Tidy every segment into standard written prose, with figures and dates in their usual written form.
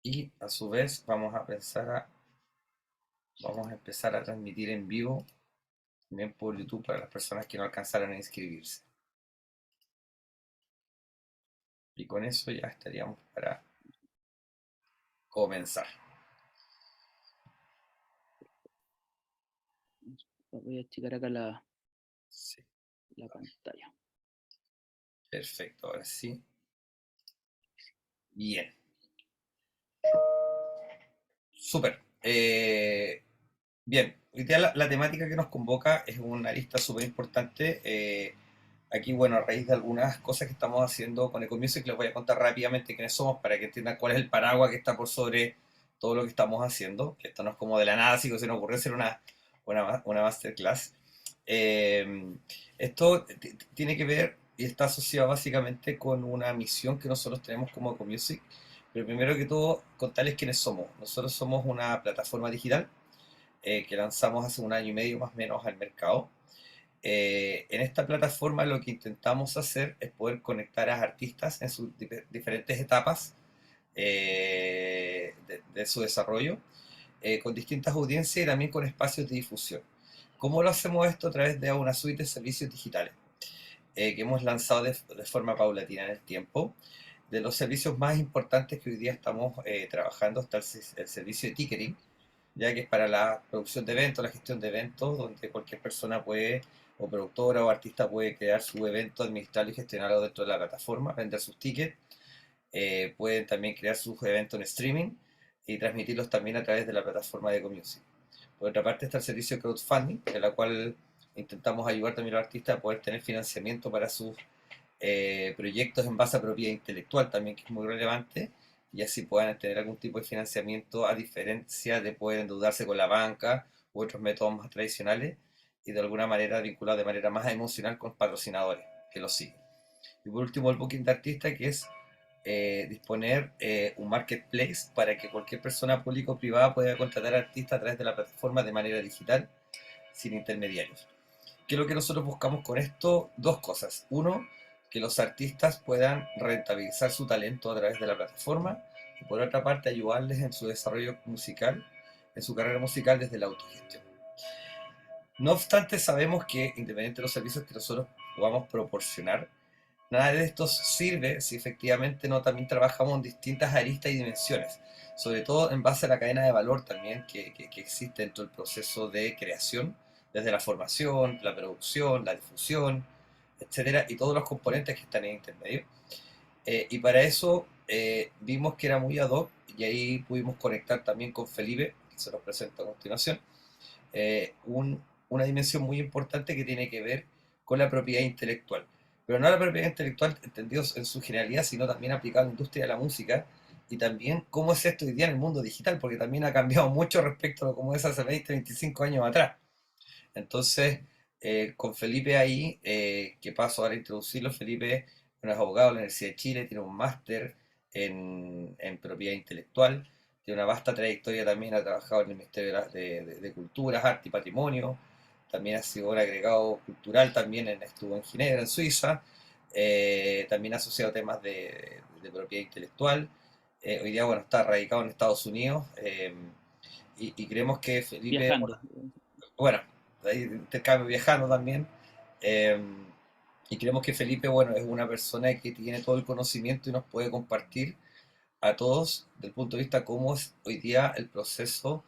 Y a su vez vamos a empezar a transmitir en vivo también por YouTube para las personas que no alcanzaron a inscribirse. Y con eso ya estaríamos para comenzar. Voy a achicar acá Sí, la pantalla. perfecto, ahora sí. Bien, súper. Bien, hoy día la temática que nos convoca es una lista súper importante. Aquí, bueno, a raíz de algunas cosas que estamos haciendo con Ecomusic, les voy a contar rápidamente quiénes somos para que entiendan cuál es el paraguas que está por sobre todo lo que estamos haciendo. Que esto no es como de la nada, así que se nos ocurrió hacer una masterclass. Eh, Esto tiene que ver y está asociado básicamente con una misión que nosotros tenemos como Ecomusic. Pero primero que todo, contarles quiénes somos. Nosotros somos una plataforma digital que lanzamos hace un año y medio más o menos al mercado. En esta plataforma lo que intentamos hacer es poder conectar a artistas en sus diferentes etapas de su desarrollo, con distintas audiencias y también con espacios de difusión. ¿Cómo lo hacemos esto? A través de una suite de servicios digitales que hemos lanzado de forma paulatina en el tiempo. De los servicios más importantes que hoy día estamos trabajando está el servicio de ticketing, ya que es para la producción de eventos, la gestión de eventos, donde cualquier persona puede, o productora o artista puede crear su evento, administrarlo y gestionarlo dentro de la plataforma, vender sus tickets. Pueden también crear sus eventos en streaming y transmitirlos también a través de la plataforma de Ecomusic. Por otra parte está el servicio de crowdfunding, en la cual intentamos ayudar también a los artistas a poder tener financiamiento para sus proyectos en base a propiedad intelectual también, que es muy relevante, y así puedan tener algún tipo de financiamiento a diferencia de poder endeudarse con la banca u otros métodos más tradicionales y de alguna manera vinculado de manera más emocional con patrocinadores que los siguen. Y por último, el booking de artista, que es disponer un marketplace para que cualquier persona pública o privada pueda contratar artistas a través de la plataforma de manera digital, sin intermediarios. ¿Qué es lo que nosotros buscamos con esto? Dos cosas. Uno, que los artistas puedan rentabilizar su talento a través de la plataforma y por otra parte ayudarles en su desarrollo musical, en su carrera musical desde la autogestión. No obstante, sabemos que independientemente de los servicios que nosotros podamos proporcionar, nada de esto sirve si efectivamente no también trabajamos en distintas aristas y dimensiones, sobre todo en base a la cadena de valor también que existe dentro del proceso de creación, desde la formación, la producción, la difusión, etcétera, y todos los componentes que están en intermedio. Y para eso vimos que era muy ad hoc y ahí pudimos conectar también con Felipe, que se nos presenta a continuación, una dimensión muy importante que tiene que ver con la propiedad intelectual. Pero no la propiedad intelectual entendido en su generalidad, sino también aplicada a la industria de la música y también cómo es esto hoy día en el mundo digital, porque también ha cambiado mucho respecto a cómo es hace 20, 25 años atrás. Entonces, con Felipe ahí, que paso ahora a introducirlo, Felipe es abogado de la Universidad de Chile, tiene un máster en propiedad intelectual, tiene una vasta trayectoria también, ha trabajado en el Ministerio de Culturas, Arte y Patrimonio, también ha sido un agregado cultural, también estuvo en Ginebra, en Suiza, también ha asociado temas de propiedad intelectual. Hoy día, bueno, está radicado en Estados Unidos y creemos que Felipe, Viajando. bueno, ahí intercambio viajando también. eh, y creemos que Felipe, bueno, es una persona que tiene todo el conocimiento y nos puede compartir a todos, del punto de vista cómo es hoy día el proceso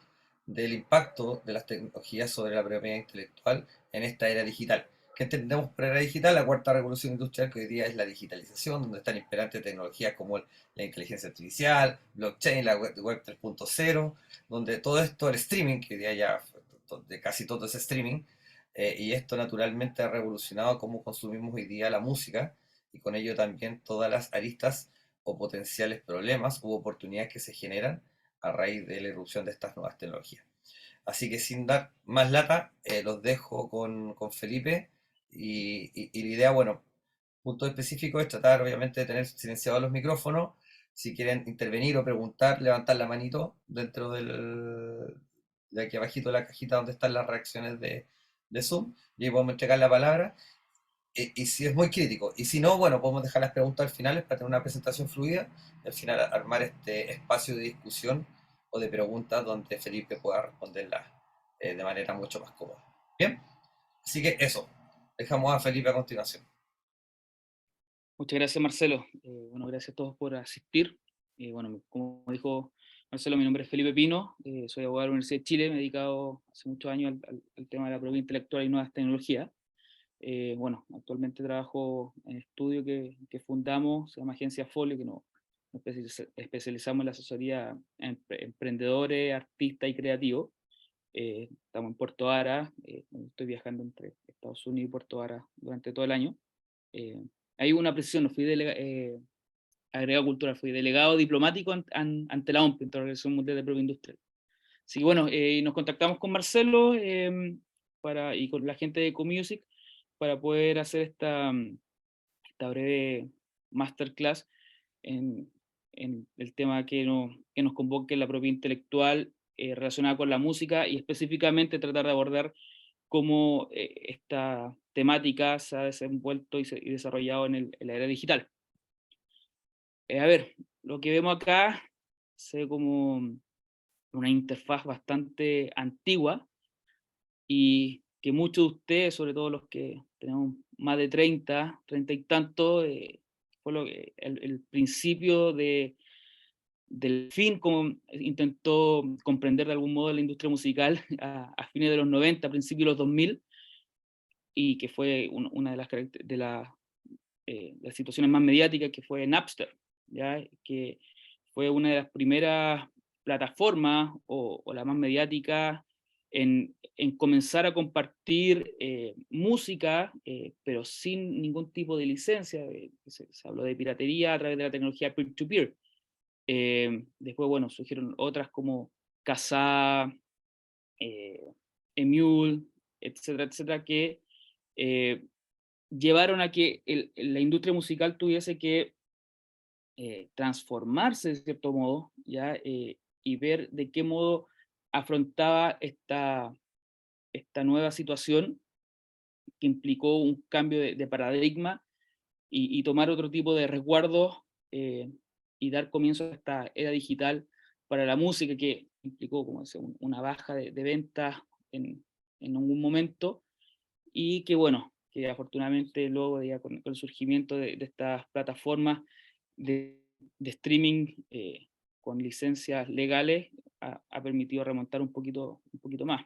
del impacto de las tecnologías sobre la propiedad intelectual en esta era digital. ¿Qué entendemos por era digital? La cuarta revolución industrial que hoy día es la digitalización, donde están imperantes tecnologías como la inteligencia artificial, blockchain, la web 3.0, donde todo esto, el streaming, que hoy día ya de casi todo es streaming, y esto naturalmente ha revolucionado cómo consumimos hoy día la música y con ello también todas las aristas o potenciales problemas u oportunidades que se generan a raíz de la irrupción de estas nuevas tecnologías. Así que sin dar más lata, los dejo con Felipe y la idea, bueno, punto específico es tratar obviamente de tener silenciados los micrófonos. Si quieren intervenir o preguntar, levantar la manito dentro de aquí abajito de la cajita donde están las reacciones de Zoom y ahí podemos entregar la palabra. y si es muy crítico. Y si no, bueno, podemos dejar las preguntas al final para tener una presentación fluida y al final armar este espacio de discusión o de preguntas donde Felipe pueda responderlas de manera mucho más cómoda. Bien, así que eso, dejamos a Felipe a continuación. Muchas gracias, Marcelo. Bueno, gracias a todos por asistir. Bueno, como dijo Marcelo, mi nombre es Felipe Pino, soy abogado de la Universidad de Chile, me he dedicado hace muchos años al tema de la propiedad intelectual y nuevas tecnologías. Bueno, actualmente trabajo en estudio que fundamos, se llama Agencia Folio, que nos especializamos en la asesoría a emprendedores, artistas y creativos. Estamos en Puerto Ara, estoy viajando entre Estados Unidos y Puerto Ara durante todo el año. Eh, Hay una presión, no fui agregado cultural, fui delegado diplomático ante la OMP, ante la Organización Mundial de Propiedad Industrial. Así que bueno, nos contactamos con Marcelo y con la gente de EcoMusic para poder hacer esta breve masterclass en, en el tema que nos convoca, que es la propiedad intelectual relacionada con la música, y específicamente tratar de abordar cómo esta temática se ha desenvuelto y desarrollado en la era digital. A ver, lo que vemos acá se ve como una interfaz bastante antigua y que muchos de ustedes, sobre todo los que tenemos más de 30 y tanto, fue el principio del fin, como intentó comprender de algún modo la industria musical a fines de los 90, principios de los 2000, y que fue una de las situaciones más mediáticas, que fue Napster, ¿ya? Que fue una de las primeras plataformas o la más mediática en comenzar a compartir música, pero sin ningún tipo de licencia. Se habló de piratería a través de la tecnología peer-to-peer. Después, bueno, surgieron otras como Kazaa, eh, Emule, etcétera, etcétera, que eh, llevaron a que la industria musical tuviese que transformarse de cierto modo, ¿ya? Y ver de qué modo afrontaba esta nueva situación que implicó un cambio de paradigma y tomar otro tipo de resguardos y dar comienzo a esta era digital para la música, que implicó, como decía, una baja de ventas en algún momento, y que bueno, que afortunadamente luego ya con el surgimiento de estas plataformas de streaming con licencias legales ha permitido remontar un poquito más.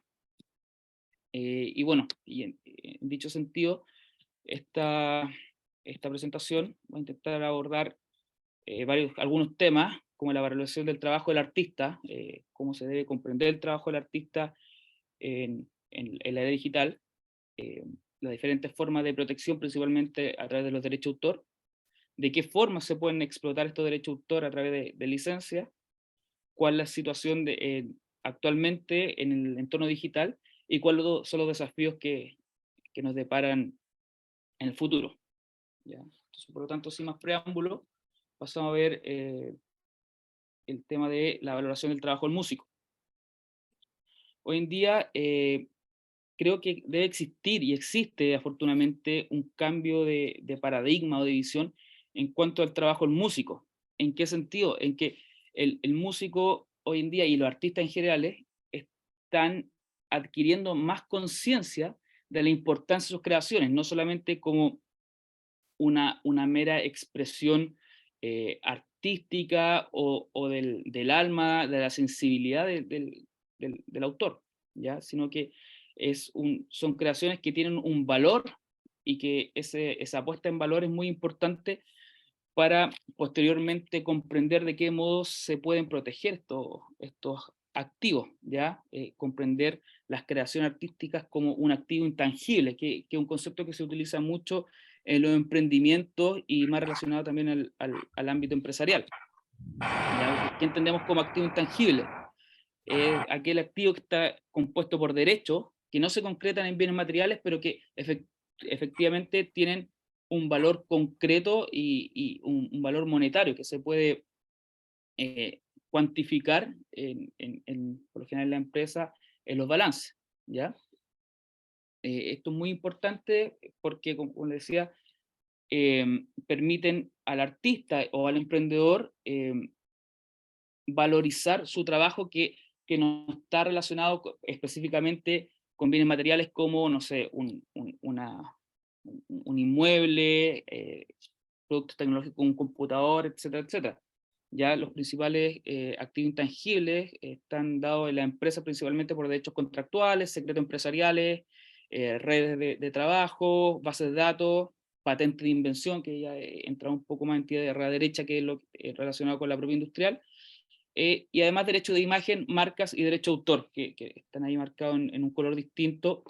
Y bueno, en dicho sentido, esta presentación va a intentar abordar algunos temas, como la valoración del trabajo del artista, cómo se debe comprender el trabajo del artista en la era digital, las diferentes formas de protección, principalmente a través de los derechos de autor, de qué forma se pueden explotar estos derechos de autor a través de licencias, cuál es la situación actualmente en el entorno digital y cuáles son los desafíos que nos deparan en el futuro. ¿Ya? Entonces, por lo tanto, sin más preámbulo, pasamos a ver el tema de la valoración del trabajo del músico. Hoy en día creo que debe existir y existe afortunadamente un cambio de paradigma o de visión en cuanto al trabajo del músico. ¿En qué sentido? En que el músico hoy en día y los artistas en general están adquiriendo más conciencia de la importancia de sus creaciones, no solamente como una mera expresión artística o del alma, de la sensibilidad del autor, ¿ya? Sino que son creaciones que tienen un valor y que esa puesta en valor es muy importante para posteriormente comprender de qué modo se pueden proteger estos activos, ¿ya? Comprender las creaciones artísticas como un activo intangible, que es un concepto que se utiliza mucho en los emprendimientos y más relacionado también al ámbito empresarial, ¿ya? ¿Qué entendemos como activo intangible? Aquel activo que está compuesto por derechos que no se concretan en bienes materiales, pero que efectivamente tienen un valor concreto y un valor monetario que se puede cuantificar por lo general en la empresa en los balances, ¿ya? Esto es muy importante porque, como les decía, permiten al artista o al emprendedor valorizar su trabajo que no está relacionado específicamente con bienes materiales como, no sé, un inmueble, productos tecnológicos, un computador, etcétera, etcétera. Ya los principales activos intangibles están dados en la empresa principalmente por derechos contractuales, secretos empresariales, redes de trabajo, bases de datos, patente de invención, que ya entra un poco más en tierra derecha, que es lo relacionado con la propiedad industrial, y además derecho de imagen, marcas y derecho de autor, que están ahí marcados en un color distinto,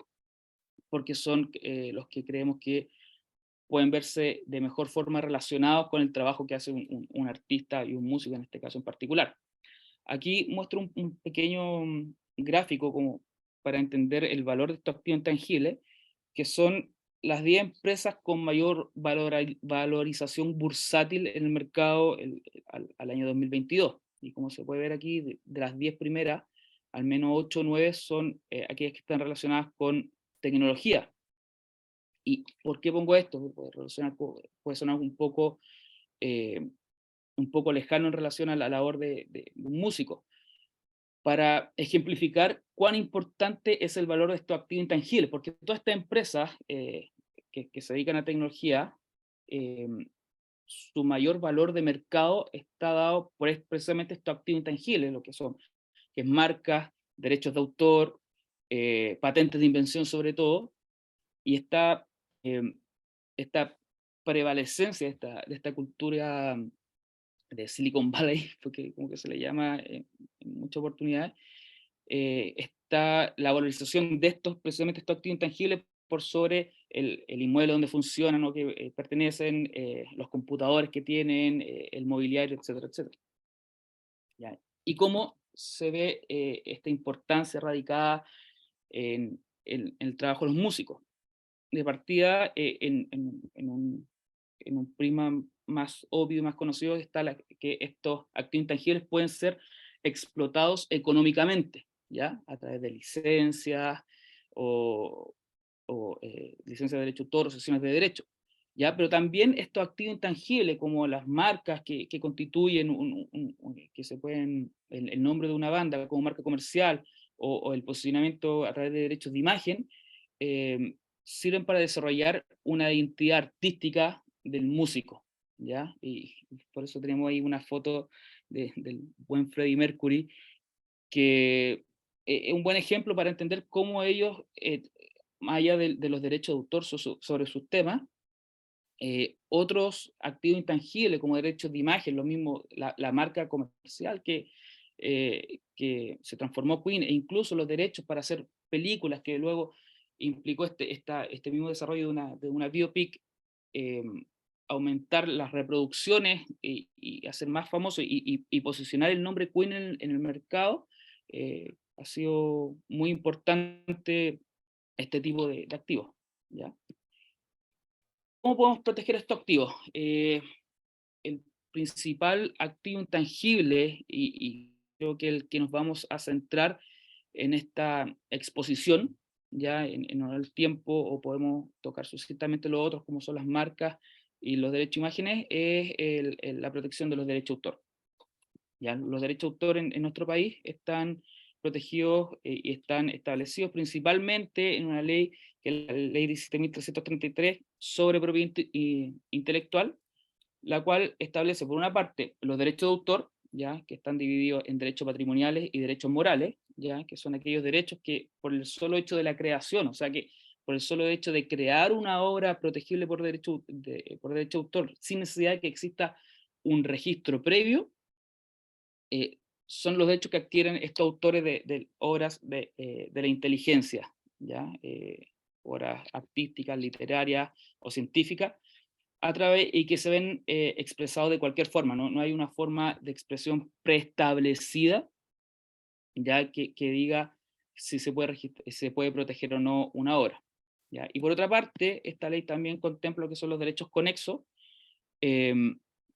porque son los que creemos que pueden verse de mejor forma relacionados con el trabajo que hace un artista y un músico en este caso en particular. Aquí muestro un pequeño gráfico como para entender el valor de estos activos intangibles, que son las 10 empresas con mayor valorización bursátil en el mercado al año 2022. Y como se puede ver aquí, de las 10 primeras, al menos 8 o 9 son aquellas que están relacionadas con tecnología. ¿Y por qué pongo esto? Puede sonar eh, un poco lejano en relación a la labor de un músico, para ejemplificar cuán importante es el valor de estos activos intangibles, porque todas estas empresas que se dedican a tecnología, eh, su mayor valor de mercado está dado por precisamente estos activos intangibles, lo que son, que es marcas, derechos de autor, patentes de invención sobre todo, y eh, esta prevalecencia de esta cultura de Silicon Valley, porque como que se le llama en muchas oportunidades, está la valorización de estos, precisamente estos activos intangibles por sobre el inmueble donde funcionan o que pertenecen, los computadores que tienen, el mobiliario, etcétera, etcétera. ¿Ya? Y cómo se ve esta importancia radicada en el trabajo de los músicos. De partida, en un prima más obvio y más conocido está que estos activos intangibles pueden ser explotados económicamente, ¿ya? A través de licencias o, licencias de derecho de autor o sesiones de derecho, ¿ya? Pero también estos activos intangibles, como las marcas que constituyen, que se pueden, el nombre de una banda como marca comercial, o el posicionamiento a través de derechos de imagen, eh, sirven para desarrollar una identidad artística del músico, ¿ya? Y por eso tenemos ahí una foto del buen Freddie Mercury, que es un buen ejemplo para entender cómo ellos, más allá de los derechos de autor sobre sus temas, otros activos intangibles como derechos de imagen, lo mismo la marca comercial que se transformó Queen, e incluso los derechos para hacer películas que luego implicó este mismo desarrollo de una biopic, eh, aumentar las reproducciones y hacer más famoso y posicionar el nombre Queen en el mercado, ha sido muy importante este tipo de activos, ¿ya? ¿Cómo podemos proteger estos activos? El principal activo intangible, y creo que el que nos vamos a centrar en esta exposición, ya en honor al tiempo, o podemos tocar sucintamente los otros, como son las marcas y los derechos de imágenes, es la protección de los derechos de autor. ¿Ya? Los derechos de autor en nuestro país están protegidos y están establecidos principalmente en una ley, que es la ley 17.333 sobre propiedad intelectual, la cual establece, por una parte, los derechos de autor, ya, que están divididos en derechos patrimoniales y derechos morales, ya, que son aquellos derechos que por el solo hecho de la creación, o sea que por el solo hecho de crear una obra protegible por derecho de autor, sin necesidad de que exista un registro previo, son los derechos que adquieren estos autores de obras de la inteligencia, ¿ya? Obras artísticas, literarias o científicas, a través, y que se ven expresados de cualquier forma, ¿no? No hay una forma de expresión preestablecida, ya que diga si se puede proteger o no una obra, ¿ya? Y por otra parte, esta ley también contempla lo que son los derechos conexos,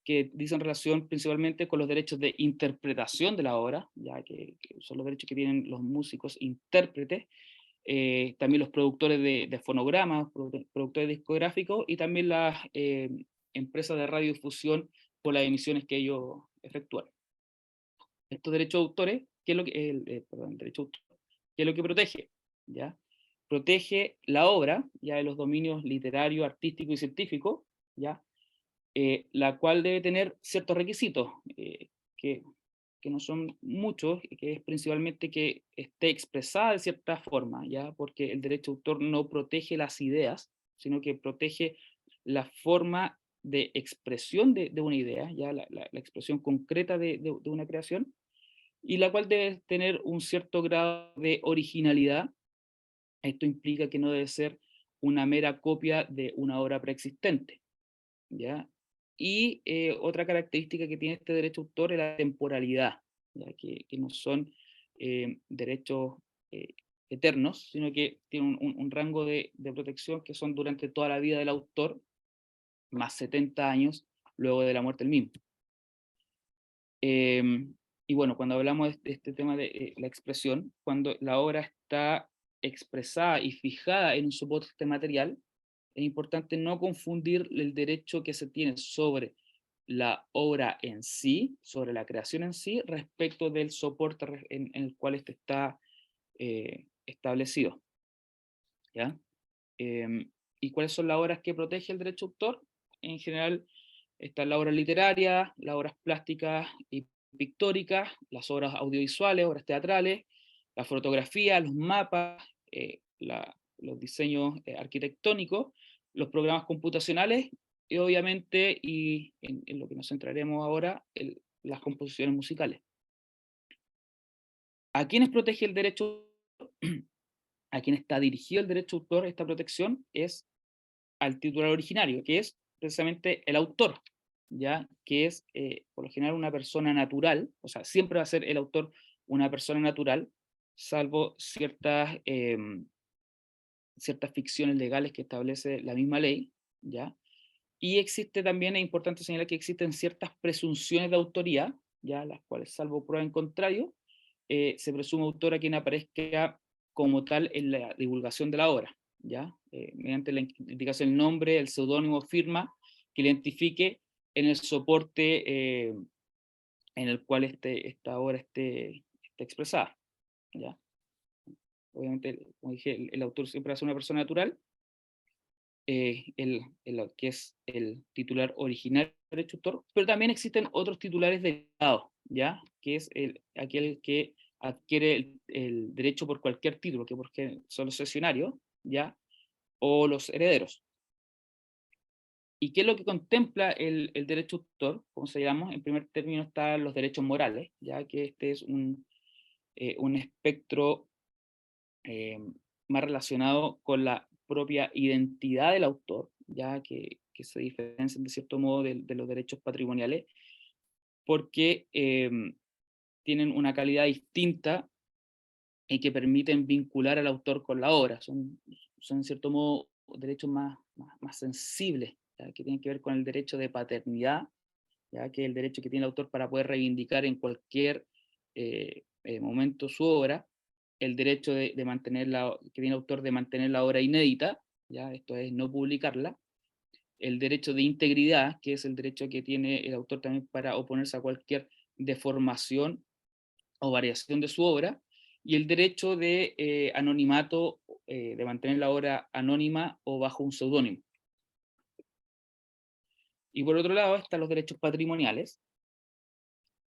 que dicen relación principalmente con los derechos de interpretación de la obra, ya que son los derechos que tienen los músicos intérpretes, también los productores de fonogramas, productores discográficos, y también las empresas de radiodifusión por las emisiones que ellos efectúan. Estos derechos de autores, ¿qué es lo que, derecho de autor, ¿qué es lo que protege? ¿Ya? Protege la obra, ya de los dominios literario, artístico y científico, ¿ya? La cual debe tener ciertos requisitos, que, que no son muchos, que es principalmente que esté expresada de cierta forma, ¿ya? Porque el derecho de autor no protege las ideas, sino que protege la forma de expresión de una idea, ¿ya? La expresión concreta de una creación, y la cual debe tener un cierto grado de originalidad. Esto implica que no debe ser una mera copia de una obra preexistente, ¿ya? Y otra característica que tiene este derecho de autor es la temporalidad, ¿ya? Que no son derechos eh, eternos, sino que tienen un rango de protección que son durante toda la vida del autor, más 70 años luego de la muerte del mismo. Y bueno, cuando hablamos de este tema de la expresión, cuando la obra está expresada y fijada en un soporte material, es importante no confundir el derecho que se tiene sobre la obra en sí, sobre la creación en sí, respecto del soporte en el cual este está establecido, ¿ya? ¿Y cuáles son las obras que protege el derecho de autor? En general, están las obras literarias, las obras plásticas y pictóricas, las obras audiovisuales, obras teatrales, la fotografía, los mapas, los diseños arquitectónicos, los programas computacionales y obviamente, y en lo que nos centraremos ahora, las composiciones musicales. ¿A quiénes protege el derecho? A quien está dirigido el derecho de autor, esta protección es al titular originario, que es precisamente el autor, ¿ya? Que es por lo general una persona natural, o sea, siempre va a ser el autor una persona natural, salvo ciertas ficciones legales que establece la misma ley, ¿ya? Y existe también, es importante señalar que existen ciertas presunciones de autoría, ¿ya? Las cuales, salvo prueba en contrario, se presume autor a quien aparezca como tal en la divulgación de la obra, ¿ya? Mediante la indicación del nombre, el seudónimo, firma, que le identifique en el soporte en el cual esta obra esté expresada, ¿ya? Obviamente, como dije, el autor siempre hace una persona natural, que es el titular original del derecho de autor, pero también existen otros titulares derivados, ¿ya? Que es aquel que adquiere el derecho por cualquier título, que porque son los cesionarios, ¿ya? O los herederos. ¿Y qué es lo que contempla el derecho de autor? Como se llama, en primer término están los derechos morales, ya que este es un espectro eh, más relacionado con la propia identidad del autor, ya que se diferencian de cierto modo de los derechos patrimoniales, porque tienen una calidad distinta y que permiten vincular al autor con la obra. Son en cierto modo derechos más sensibles, ¿ya? Que tienen que ver con el derecho de paternidad, ya que es el derecho que tiene el autor para poder reivindicar en cualquier momento su obra, el derecho de mantener que tiene el autor de mantener la obra inédita, ya esto es no publicarla, el derecho de integridad, que es el derecho que tiene el autor también para oponerse a cualquier deformación o variación de su obra, y el derecho de anonimato, de mantener la obra anónima o bajo un seudónimo. Y por otro lado están los derechos patrimoniales,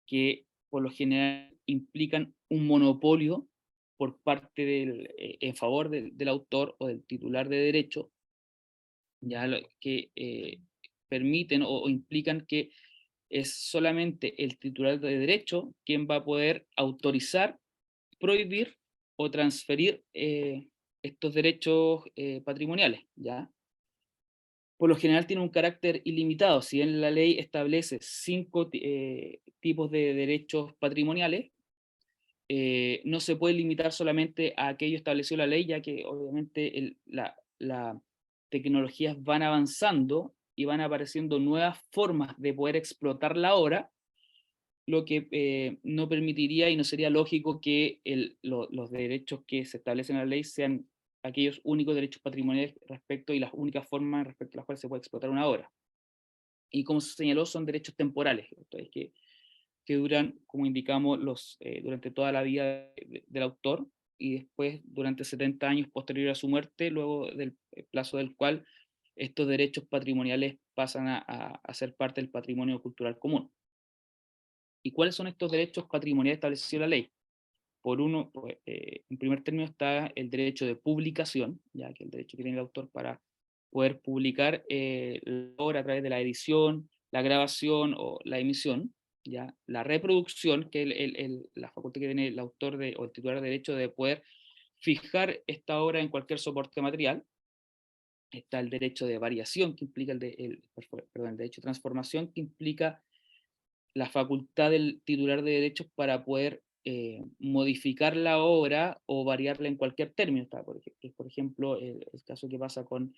que por lo general implican un monopolio por parte en favor del autor o del titular de derecho, ya que permiten o implican que es solamente el titular de derecho quien va a poder autorizar, prohibir o transferir estos derechos patrimoniales, ¿ya? Por lo general tiene un carácter ilimitado. Si bien la ley establece 5 tipos de derechos patrimoniales, no se puede limitar solamente a aquello establecido la ley, ya que obviamente las tecnologías van avanzando y van apareciendo nuevas formas de poder explotar la obra, lo que no permitiría y no sería lógico que los derechos que se establecen en la ley sean aquellos únicos derechos patrimoniales respecto y las únicas formas respecto a las cuales se puede explotar una obra. Y como se señaló, son derechos temporales, entonces, que duran, como indicamos, durante toda la vida del autor y después durante 70 años posterior a su muerte, luego del plazo del cual estos derechos patrimoniales pasan a ser parte del patrimonio cultural común. ¿Y cuáles son estos derechos patrimoniales establecidos en la ley? Por uno, pues, en primer término está el derecho de publicación, ya que el derecho que tiene el autor para poder publicar la obra a través de la edición, la grabación o la emisión, ya la reproducción, que es la facultad que tiene el autor o el titular de derecho de poder fijar esta obra en cualquier soporte material. Está el derecho de variación, que implica el derecho de transformación, que implica la facultad del titular de derechos para poder modificar la obra o variarla en cualquier término. Está, por ejemplo, el caso que pasa con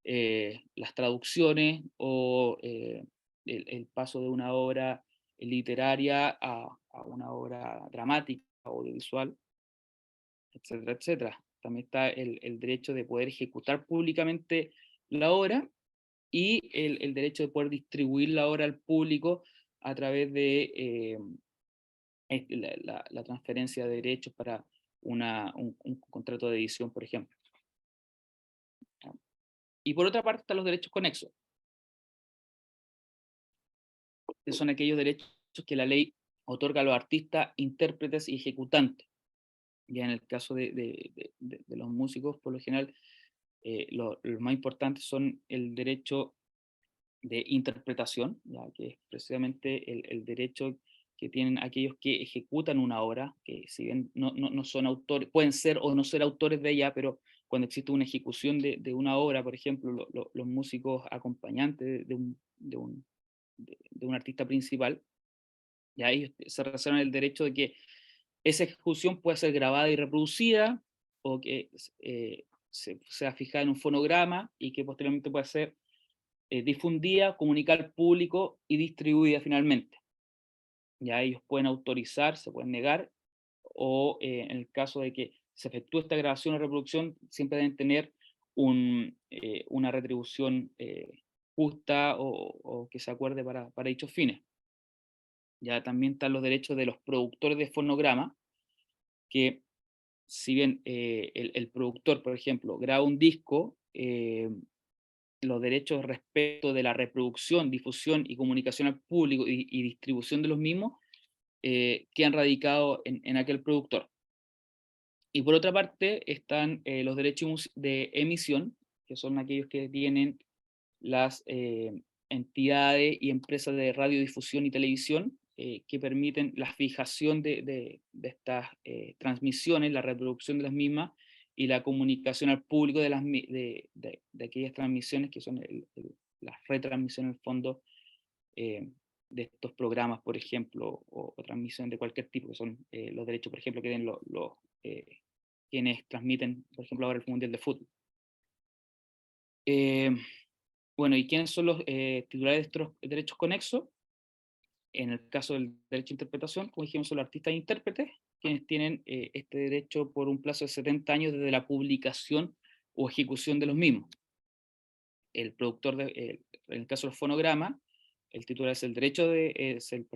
las traducciones o el paso de una obra literaria a una obra dramática o audiovisual, etcétera, etcétera. También está el derecho de poder ejecutar públicamente la obra y el derecho de poder distribuir la obra al público a través de la transferencia de derechos para un contrato de edición, por ejemplo. Y por otra parte están los derechos conexos, que son aquellos derechos que la ley otorga a los artistas, intérpretes y ejecutantes. Ya en el caso de los músicos, por lo general, los más importantes son el derecho de interpretación, ya que es precisamente el derecho que tienen aquellos que ejecutan una obra, que si bien no son autores, pueden ser o no ser autores de ella, pero cuando existe una ejecución de una obra, por ejemplo, los músicos acompañantes de un artista principal, ya ellos se reservan el derecho de que esa ejecución pueda ser grabada y reproducida, o que sea fijada en un fonograma y que posteriormente pueda ser difundida, comunicada al público y distribuida finalmente. Ya ellos pueden autorizar, se pueden negar, o en el caso de que se efectúe esta grabación o reproducción, siempre deben tener una retribución justa o que se acuerde para dichos fines. Ya también están los derechos de los productores de fonograma, que si bien el productor, por ejemplo, graba un disco, los derechos respecto de la reproducción, difusión y comunicación al público y distribución de los mismos quedan radicados en aquel productor. Y por otra parte están los derechos de emisión, que son aquellos que tienen las entidades y empresas de radiodifusión y televisión que permiten la fijación de estas transmisiones, la reproducción de las mismas y la comunicación al público de aquellas transmisiones que son las retransmisiones en el fondo de estos programas, por ejemplo, o transmisión de cualquier tipo, que son los derechos, por ejemplo, que tienen quienes transmiten, por ejemplo, ahora el Mundial de Fútbol. Bueno, ¿y quiénes son los titulares de estos derechos conexos? En el caso del derecho de interpretación, como dijimos, son los artistas e intérpretes, quienes tienen este derecho por un plazo de 70 años desde la publicación o ejecución de los mismos. El productor, en el caso del fonograma, el titular es el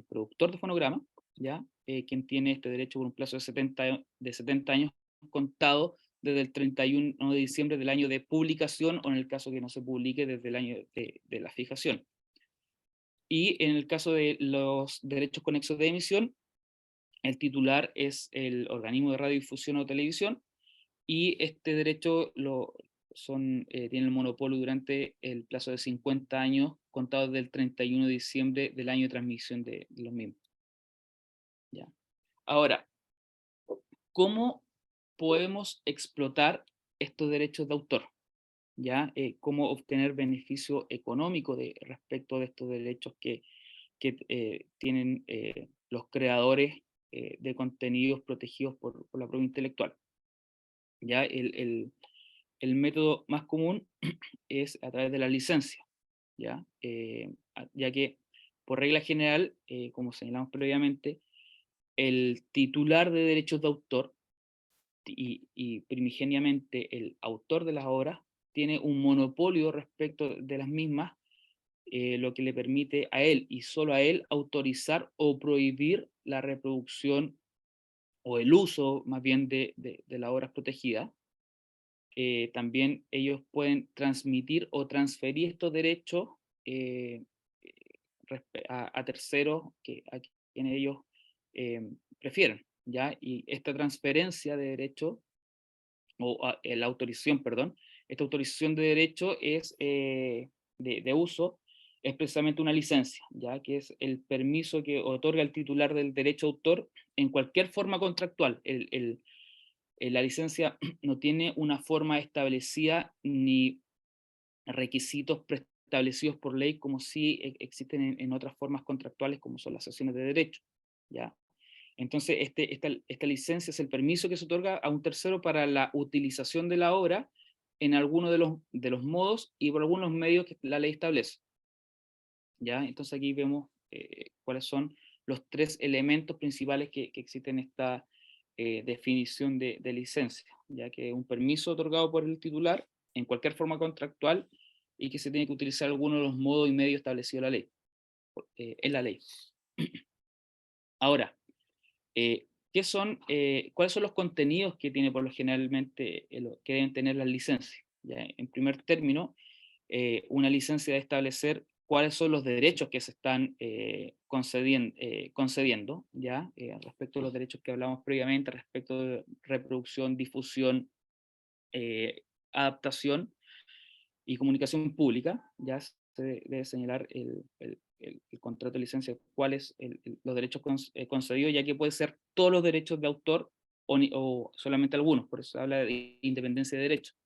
productor de fonograma, ¿ya? Quien tiene este derecho por un plazo de 70 años contado desde el 31 de diciembre del año de publicación, o en el caso que no se publique desde el año de la fijación. Y en el caso de los derechos conexos de emisión, el titular es el organismo de radiodifusión o televisión, y este derecho tiene el monopolio durante el plazo de 50 años, contado desde el 31 de diciembre del año de transmisión de los mismos. ¿Ya? Ahora, ¿cómo podemos explotar estos derechos de autor? ¿Ya? ¿Cómo obtener beneficio económico respecto de estos derechos que tienen los creadores de contenidos protegidos por la propiedad intelectual? ¿Ya? El método más común es a través de la licencia, ¿ya? Ya que por regla general, como señalamos previamente, el titular de derechos de autor y primigeniamente el autor de las obras tiene un monopolio respecto de las mismas, lo que le permite a él y solo a él autorizar o prohibir la reproducción o el uso más bien de las obras protegidas. También ellos pueden transmitir o transferir estos derechos eh, a terceros a quienes ellos prefieren, ¿ya? Y esta transferencia de derechos, la autorización, perdón, esta autorización de derecho es, de uso, es precisamente una licencia, ¿ya? Que es el permiso que otorga el titular del derecho de autor en cualquier forma contractual. La licencia no tiene una forma establecida ni requisitos preestablecidos por ley como si existen en otras formas contractuales como son las sesiones de derecho, ¿ya? Entonces, esta licencia es el permiso que se otorga a un tercero para la utilización de la obra en alguno de los modos y por algunos medios que la ley establece, ¿ya? Entonces aquí vemos cuáles son los tres elementos principales que existen en esta definición de licencia, ya que es un permiso otorgado por el titular en cualquier forma contractual y que se tiene que utilizar alguno de los modos y medios establecidos en la ley. Ahora, ¿cuáles son los contenidos que tiene por lo generalmente que deben tener las licencias? ¿Ya? En primer término, una licencia debe establecer cuáles son los derechos que se están concediendo, ¿ya? Respecto a los derechos que hablamos previamente, respecto de reproducción, difusión, adaptación y comunicación pública, ya se debe señalar el contrato de licencia, cuáles los derechos concedidos, ya que puede ser todos los derechos de autor o solamente algunos, por eso se habla de independencia de derechos.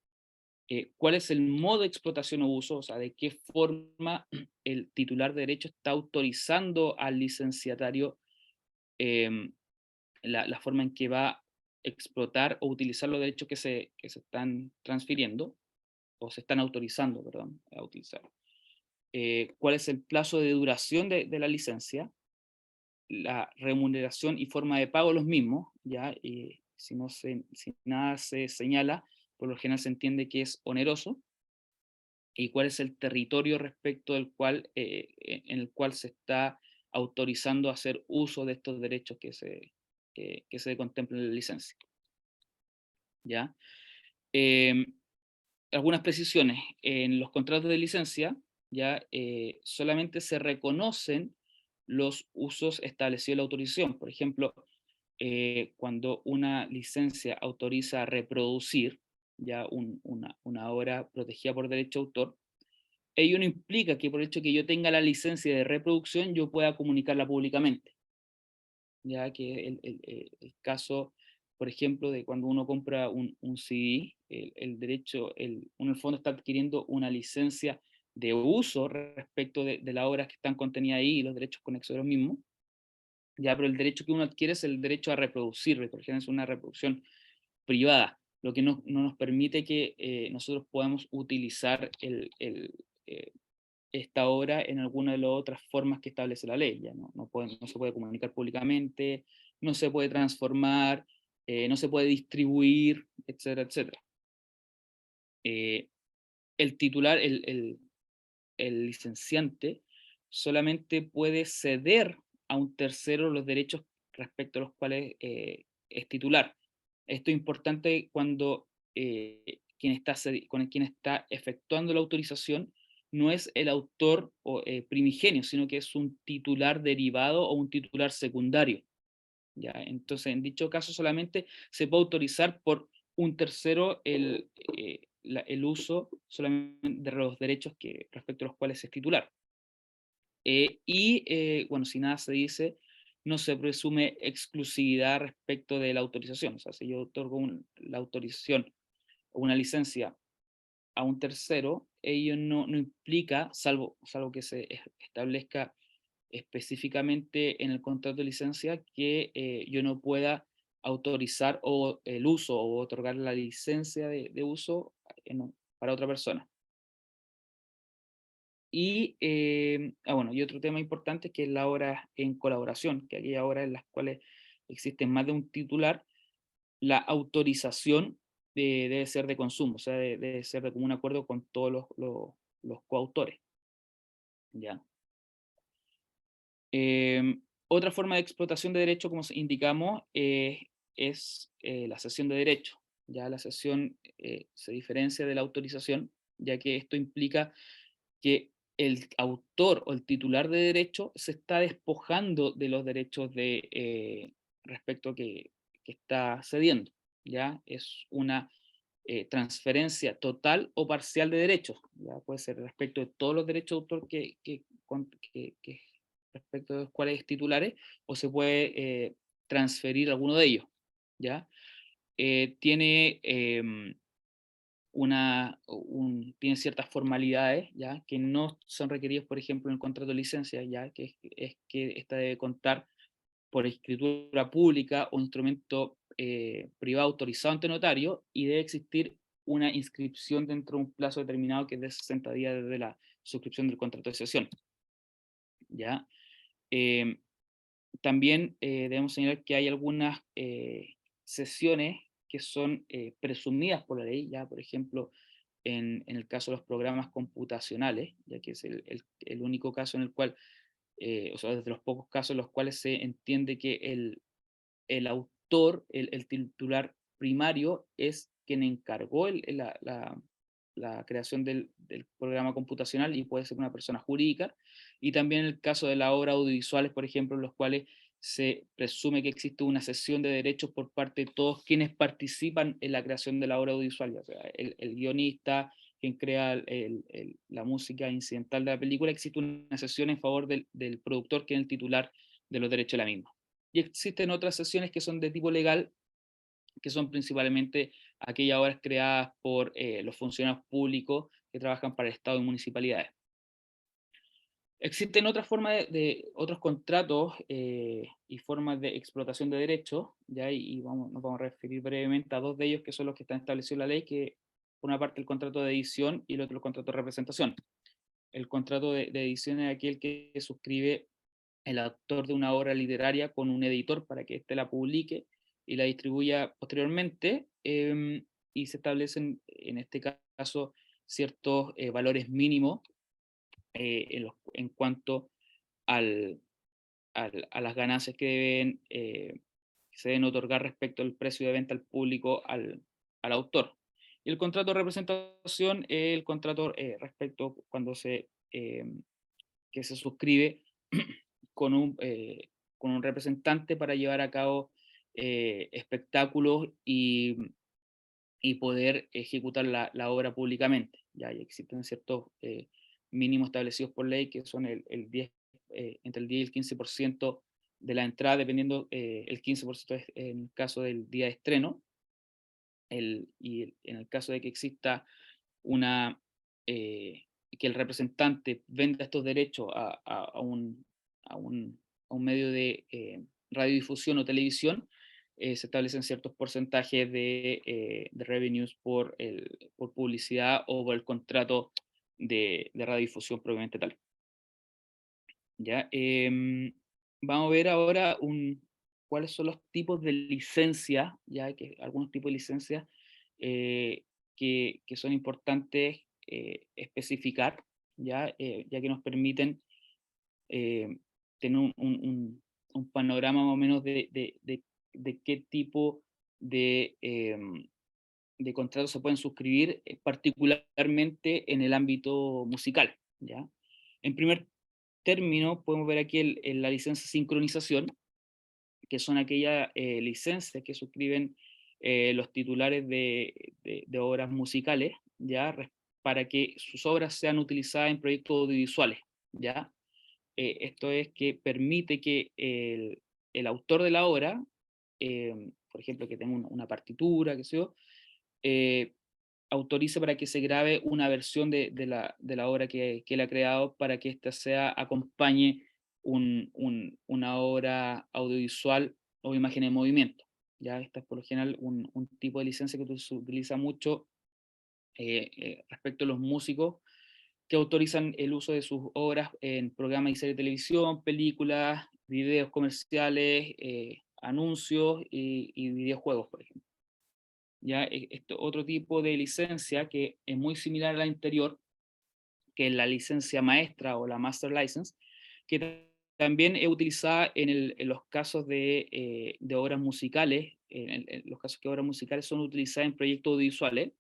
¿Cuál es el modo de explotación o uso? O sea, de qué forma el titular de derecho está autorizando al licenciatario eh, la forma en que va a explotar o utilizar los derechos que se están transfiriendo, o se están autorizando, perdón, a utilizar. ¿Cuál es el plazo de duración de la licencia? La remuneración y forma de pago los mismos, ¿ya? Si nada se señala, por lo general se entiende que es oneroso, y cuál es el territorio respecto del cual, en el cual se está autorizando a hacer uso de estos derechos que se contemplan en la licencia, ¿ya? Eh, Algunas precisiones. En los contratos de licencia, ya solamente se reconocen los usos establecidos en la autorización. Por ejemplo, cuando una licencia autoriza reproducir ya una obra protegida por derecho de autor, ello no implica que por el hecho que yo tenga la licencia de reproducción yo pueda comunicarla públicamente. Ya que el caso, por ejemplo, de cuando uno compra un CD, el derecho, uno en el fondo está adquiriendo una licencia de uso respecto de las obras que están contenidas ahí y los derechos conexos de los mismos, ya, pero el derecho que uno adquiere es el derecho a reproducir, por ejemplo, es una reproducción privada, lo que no nos permite que nosotros podamos utilizar eh, esta obra en alguna de las otras formas que establece la ley. Ya no se puede comunicar públicamente, no se puede transformar, no se puede distribuir, etcétera, etcétera. Eh, el titular, el licenciante, solamente puede ceder a un tercero los derechos respecto a los cuales es titular. Esto es importante cuando quien está efectuando la autorización no es el autor primigenio, sino que es un titular derivado o un titular secundario, ¿ya? Entonces, en dicho caso solamente se puede autorizar por un tercero el uso solamente de los derechos respecto a los cuales es titular. Bueno, si nada se dice, no se presume exclusividad respecto de la autorización. O sea, si yo otorgo la autorización o una licencia a un tercero, ello no implica, salvo que se establezca específicamente en el contrato de licencia, que yo no pueda autorizar el uso o otorgar la licencia de uso para otra persona. Bueno, y otro tema importante es que es la obra en colaboración, que aquellas obras en las cuales existen más de un titular, la autorización debe ser de consumo, o sea, debe ser de común acuerdo con todos los coautores, ¿ya? Otra forma de explotación de derecho, como indicamos, es la cesión de derecho. Ya la cesión se diferencia de la autorización, ya que esto implica que el autor o el titular de derecho se está despojando de los derechos respecto que está cediendo. ¿Ya? Es una transferencia total o parcial de derechos. ¿Ya? Puede ser respecto de todos los derechos de autor que respecto de los cuales es titulares, o se puede transferir alguno de ellos. ¿Ya? Tiene tiene ciertas formalidades, ¿ya? Que no son requeridas, por ejemplo, en el contrato de licencia, ¿ya? Es que esta debe contar por escritura pública o instrumento privado autorizado ante notario, y debe existir una inscripción dentro de un plazo determinado que es de 60 días desde la suscripción del contrato de cesión. ¿Ya? Eh, También debemos señalar que hay algunas sesiones que son presumidas por la ley, ya por ejemplo, en el caso de los programas computacionales, ya que es el único caso en el cual, o sea, desde los pocos casos en los cuales se entiende que el autor, el titular primario, es quien encargó la creación del programa computacional, y puede ser una persona jurídica. Y también en el caso de las obras audiovisuales, por ejemplo, en los cuales se presume que existe una cesión de derechos por parte de todos quienes participan en la creación de la obra audiovisual, o sea, el guionista, quien crea la música incidental de la película. Existe una cesión en favor del productor, que es el titular de los derechos de la misma. Y existen otras sesiones que son de tipo legal, que son principalmente aquellas obras creadas por los funcionarios públicos que trabajan para el Estado y municipalidades. Existen otras formas otros contratos y formas de explotación de derechos, ¿ya? Nos vamos a referir brevemente a dos de ellos, que son los que están establecidos en la ley, que por una parte el contrato de edición y el otro el contrato de representación. El contrato de edición es aquel que suscribe el autor de una obra literaria con un editor para que éste la publique y la distribuya posteriormente, y se establecen en este caso ciertos valores mínimos en cuanto al, a las ganancias que se deben otorgar respecto al precio de venta al público al autor. Y el contrato de representación es el contrato respecto cuando que se suscribe con con un representante para llevar a cabo espectáculos y poder ejecutar la obra públicamente. Ya existen ciertos mínimos establecidos por ley, que son el 10, entre el 10 y el 15% de la entrada, dependiendo, el 15% es en el caso del día de estreno, en el caso de que exista una, que el representante venda estos derechos a un, a un medio de radiodifusión o televisión, se establecen ciertos porcentajes de revenues por publicidad o por el contrato de radiodifusión propiamente tal. ¿Ya? Vamos a ver ahora cuáles son los tipos de licencia, ya que algunos tipos de licencias eh, que son importantes especificar, ya que nos permiten tener un panorama más o menos de qué tipo de contratos se pueden suscribir, particularmente en el ámbito musical. ¿Ya? En primer término, podemos ver aquí la licencia sincronización, que son aquellas licencias que suscriben los titulares de obras musicales, ¿ya? Para que sus obras sean utilizadas en proyectos audiovisuales. ¿Ya? Esto es que permite que el autor de la obra, por ejemplo, que tenga una partitura, que sé yo, eh, autorice para que se grabe una versión de la obra que él ha creado, para que ésta acompañe una obra audiovisual o imagen en movimiento. ¿Ya? Esta es por lo general un tipo de licencia que se utiliza mucho respecto a los músicos que autorizan el uso de sus obras en programas y series de televisión, películas, videos comerciales, anuncios y videojuegos, por ejemplo. ya esto, otro tipo de licencia que es muy similar a la anterior, que es la licencia maestra o la Master License, que también es utilizada en los casos de obras musicales, en los casos que obras musicales son utilizadas en proyectos audiovisuales,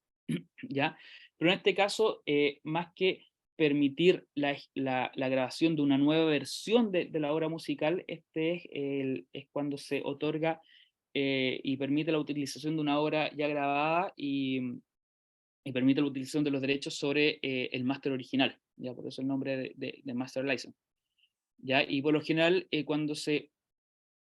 ¿ya? Pero en este caso, más que permitir la grabación de una nueva versión de la obra musical, este es cuando se otorga y permite la utilización de una obra ya grabada y permite la utilización de los derechos sobre el máster original, ya por eso el nombre de Master License. ¿Ya? Y por lo general, cuando se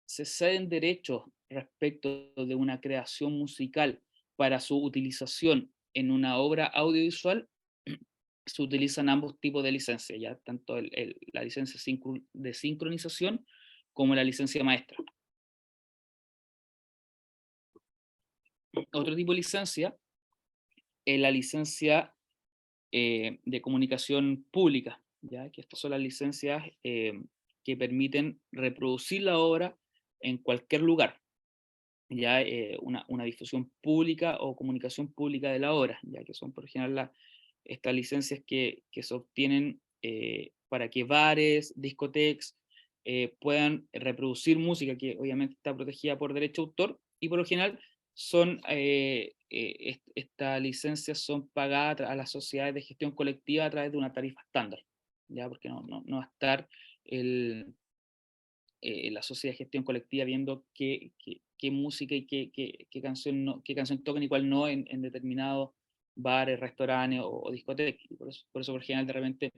ceden derechos respecto de una creación musical para su utilización en una obra audiovisual, se utilizan ambos tipos de licencia, ya tanto la licencia de sincronización como la licencia maestra. Otro tipo de licencia es la licencia de comunicación pública, ¿ya? Que estas son las licencias que permiten reproducir la obra en cualquier lugar, ya una difusión pública o comunicación pública de la obra, ya que son por ejemplo estas licencias que se obtienen para que bares, discotecas puedan reproducir música que obviamente está protegida por derecho de autor y por lo general son, estas licencias son pagadas a las sociedades de gestión colectiva a través de una tarifa estándar, ya porque no va a estar el, la sociedad de gestión colectiva viendo qué música y qué canción, qué canción tocan y cuál no en determinados bares, restaurantes o discotecas. Y por eso, por general, de repente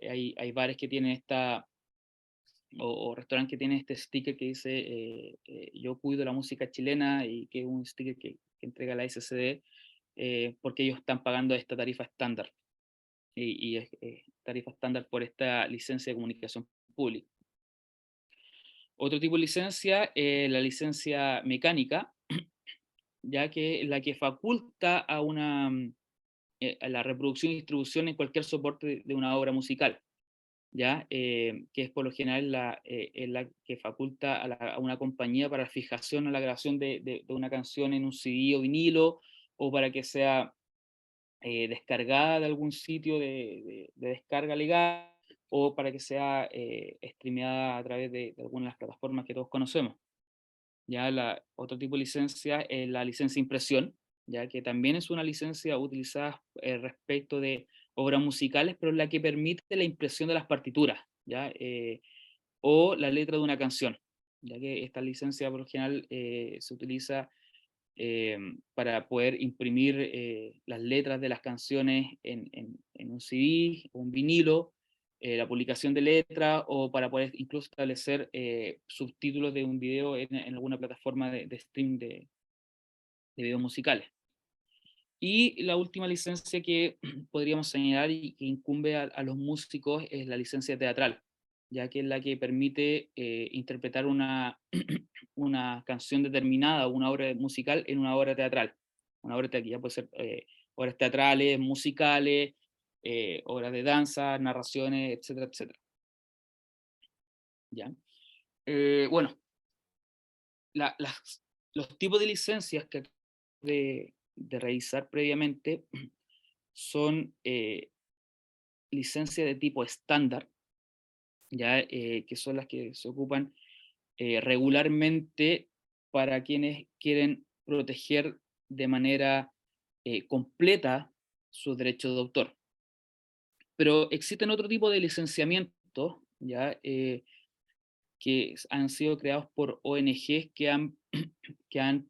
hay bares que tienen o restaurantes que tienen este sticker que dice yo cuido la música chilena y que es un sticker que entrega la SCD porque ellos están pagando esta tarifa estándar y es tarifa estándar por esta licencia de comunicación pública. Otro tipo de licencia, la licencia mecánica, ya que es la que faculta a la reproducción y distribución en cualquier soporte de una obra musical, ya que es por lo general es la que faculta a una compañía para fijación o la grabación de una canción en un CD o vinilo, o para que sea descargada de algún sitio de descarga legal, o para que sea streameada a través de algunas de las plataformas que todos conocemos. Ya otro tipo de licencia es la licencia de impresión, ya que también es una licencia utilizada respecto de obras musicales, pero es la que permite la impresión de las partituras, ¿ya? O la letra de una canción, ya que esta licencia por lo general se utiliza para poder imprimir las letras de las canciones en un CD o un vinilo, la publicación de letras o para poder incluso establecer subtítulos de un video en alguna plataforma de stream de videos musicales. Y la última licencia que podríamos señalar y que incumbe a los músicos es la licencia teatral, ya que es la que permite interpretar una canción determinada o una obra musical en una obra teatral. Una obra que ya puede ser obras teatrales, musicales, obras de danza, narraciones, etcétera, etcétera. ¿Ya? Bueno, la- las, los tipos de licencias que acabo de revisar previamente son licencias de tipo estándar, ya que son las que se ocupan regularmente para quienes quieren proteger de manera completa sus derechos de autor. Pero existen otro tipo de licenciamientos, ya que han sido creados por ONGs que han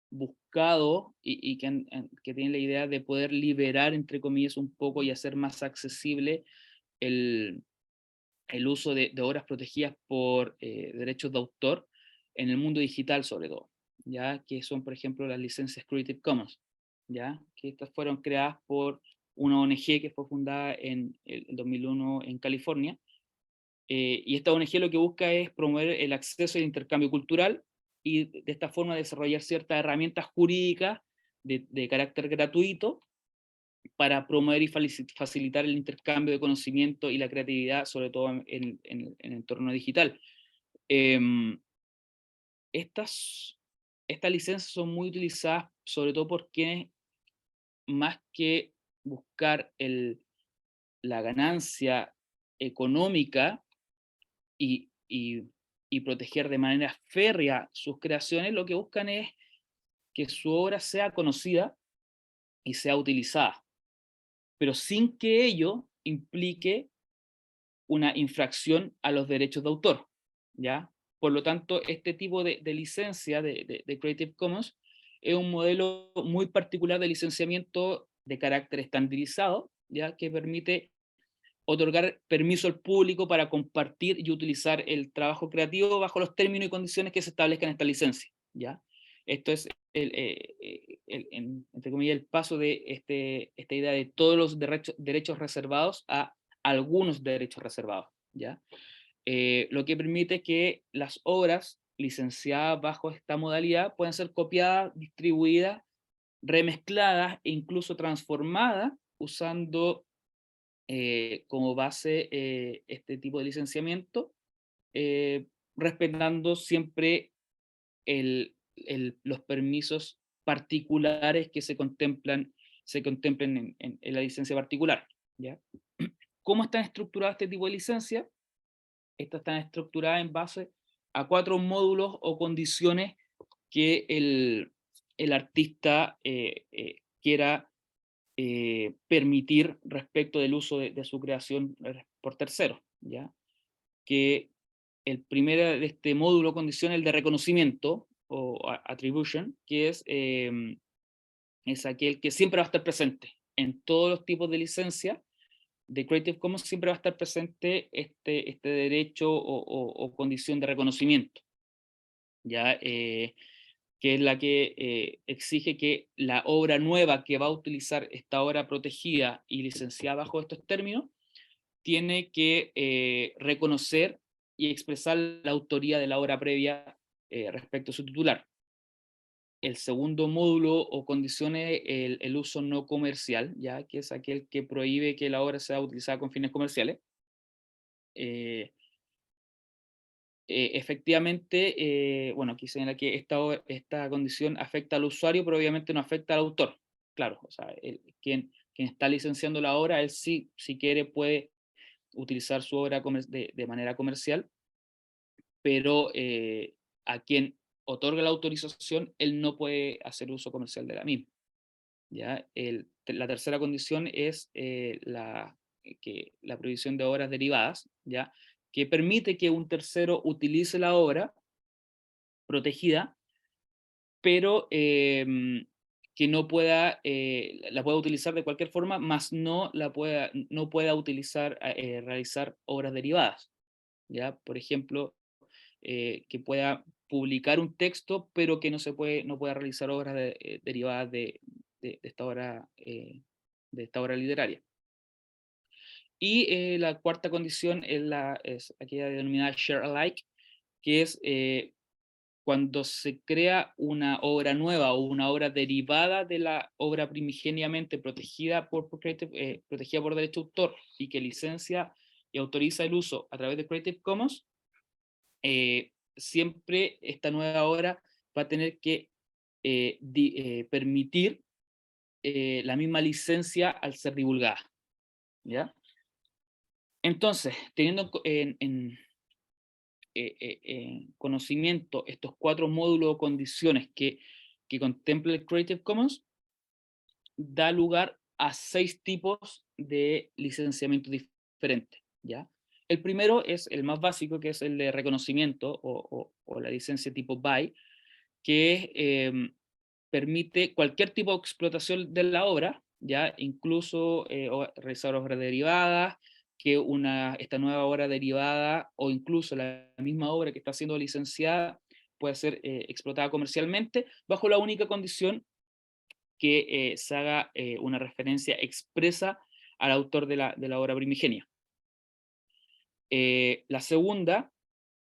buscado y que tienen la idea de poder liberar, entre comillas, un poco y hacer más accesible el, el uso de obras protegidas por derechos de autor en el mundo digital sobre todo, ¿ya? Que son, por ejemplo, las licencias Creative Commons, ¿ya? Que estas fueron creadas por una ONG que fue fundada en el 2001 en California, y esta ONG lo que busca es promover el acceso al intercambio cultural y de esta forma desarrollar ciertas herramientas jurídicas de carácter gratuito para promover y facilitar el intercambio de conocimiento y la creatividad, sobre todo en el entorno digital. Eh, estas estas licencias son muy utilizadas sobre todo por quienes, más que buscar la ganancia económica y proteger de manera férrea sus creaciones, lo que buscan es que su obra sea conocida y sea utilizada, pero sin que ello implique una infracción a los derechos de autor, ¿ya? Por lo tanto, este tipo de licencia de Creative Commons es un modelo muy particular de licenciamiento de carácter estandarizado, ¿ya? Que permite otorgar permiso al público para compartir y utilizar el trabajo creativo bajo los términos y condiciones que se establezcan en esta licencia, ¿ya? Esto es, entre comillas, el paso de esta idea de todos los derechos reservados a algunos derechos reservados, ¿ya? Lo que permite que las obras licenciadas bajo esta modalidad puedan ser copiadas, distribuidas, remezcladas e incluso transformadas usando como base este tipo de licenciamiento, eh, respetando siempre los permisos particulares que se contemplen en la licencia particular, ¿ya? ¿Cómo están estructuradas este tipo de licencias? Estas están estructuradas en base a 4 módulos o condiciones que el artista quiera permitir respecto del uso de su creación por terceros, ¿ya? Que el primero de este módulo condición el de reconocimiento o attribution, que es aquel que siempre va a estar presente en todos los tipos de licencia de Creative Commons, siempre va a estar presente este derecho o condición de reconocimiento, ¿ya? Que es la que exige que la obra nueva que va a utilizar esta obra protegida y licenciada bajo estos términos, tiene que reconocer y expresar la autoría de la obra previa respecto a su titular. El segundo módulo o condición es el uso no comercial, ya que es aquel que prohíbe que la obra sea utilizada con fines comerciales. Eh, efectivamente, bueno, aquí señala que esta condición afecta al usuario, pero obviamente no afecta al autor. Claro, o sea, quien está licenciando la obra, él sí, si quiere, puede utilizar su obra de manera comercial, pero a quien otorga la autorización, él no puede hacer uso comercial de la misma. ¿Ya? La tercera condición es la prohibición de obras derivadas, ¿ya? Que permite que un tercero utilice la obra protegida, pero que no pueda, la pueda utilizar de cualquier forma, más no pueda utilizar, realizar obras derivadas, ¿ya? Por ejemplo, que pueda publicar un texto, pero que no pueda realizar obras derivadas de de esta obra literaria. Y la cuarta condición es aquella denominada share alike, que es cuando se crea una obra nueva o una obra derivada de la obra primigeniamente protegida protegida por derecho de autor y que licencia y autoriza el uso a través de Creative Commons, siempre esta nueva obra va a tener que permitir la misma licencia al ser divulgada, ¿ya? Entonces, teniendo en conocimiento estos 4 módulos o condiciones que contempla el Creative Commons, da lugar a 6 tipos de licenciamiento diferentes, ¿ya? El primero es el más básico, que es el de reconocimiento o la licencia tipo BY, que permite cualquier tipo de explotación de la obra, ¿ya? Incluso realizar obras derivadas, que esta nueva obra derivada o incluso la misma obra que está siendo licenciada puede ser explotada comercialmente, bajo la única condición que se haga una referencia expresa al autor de la obra primigenia. La segunda,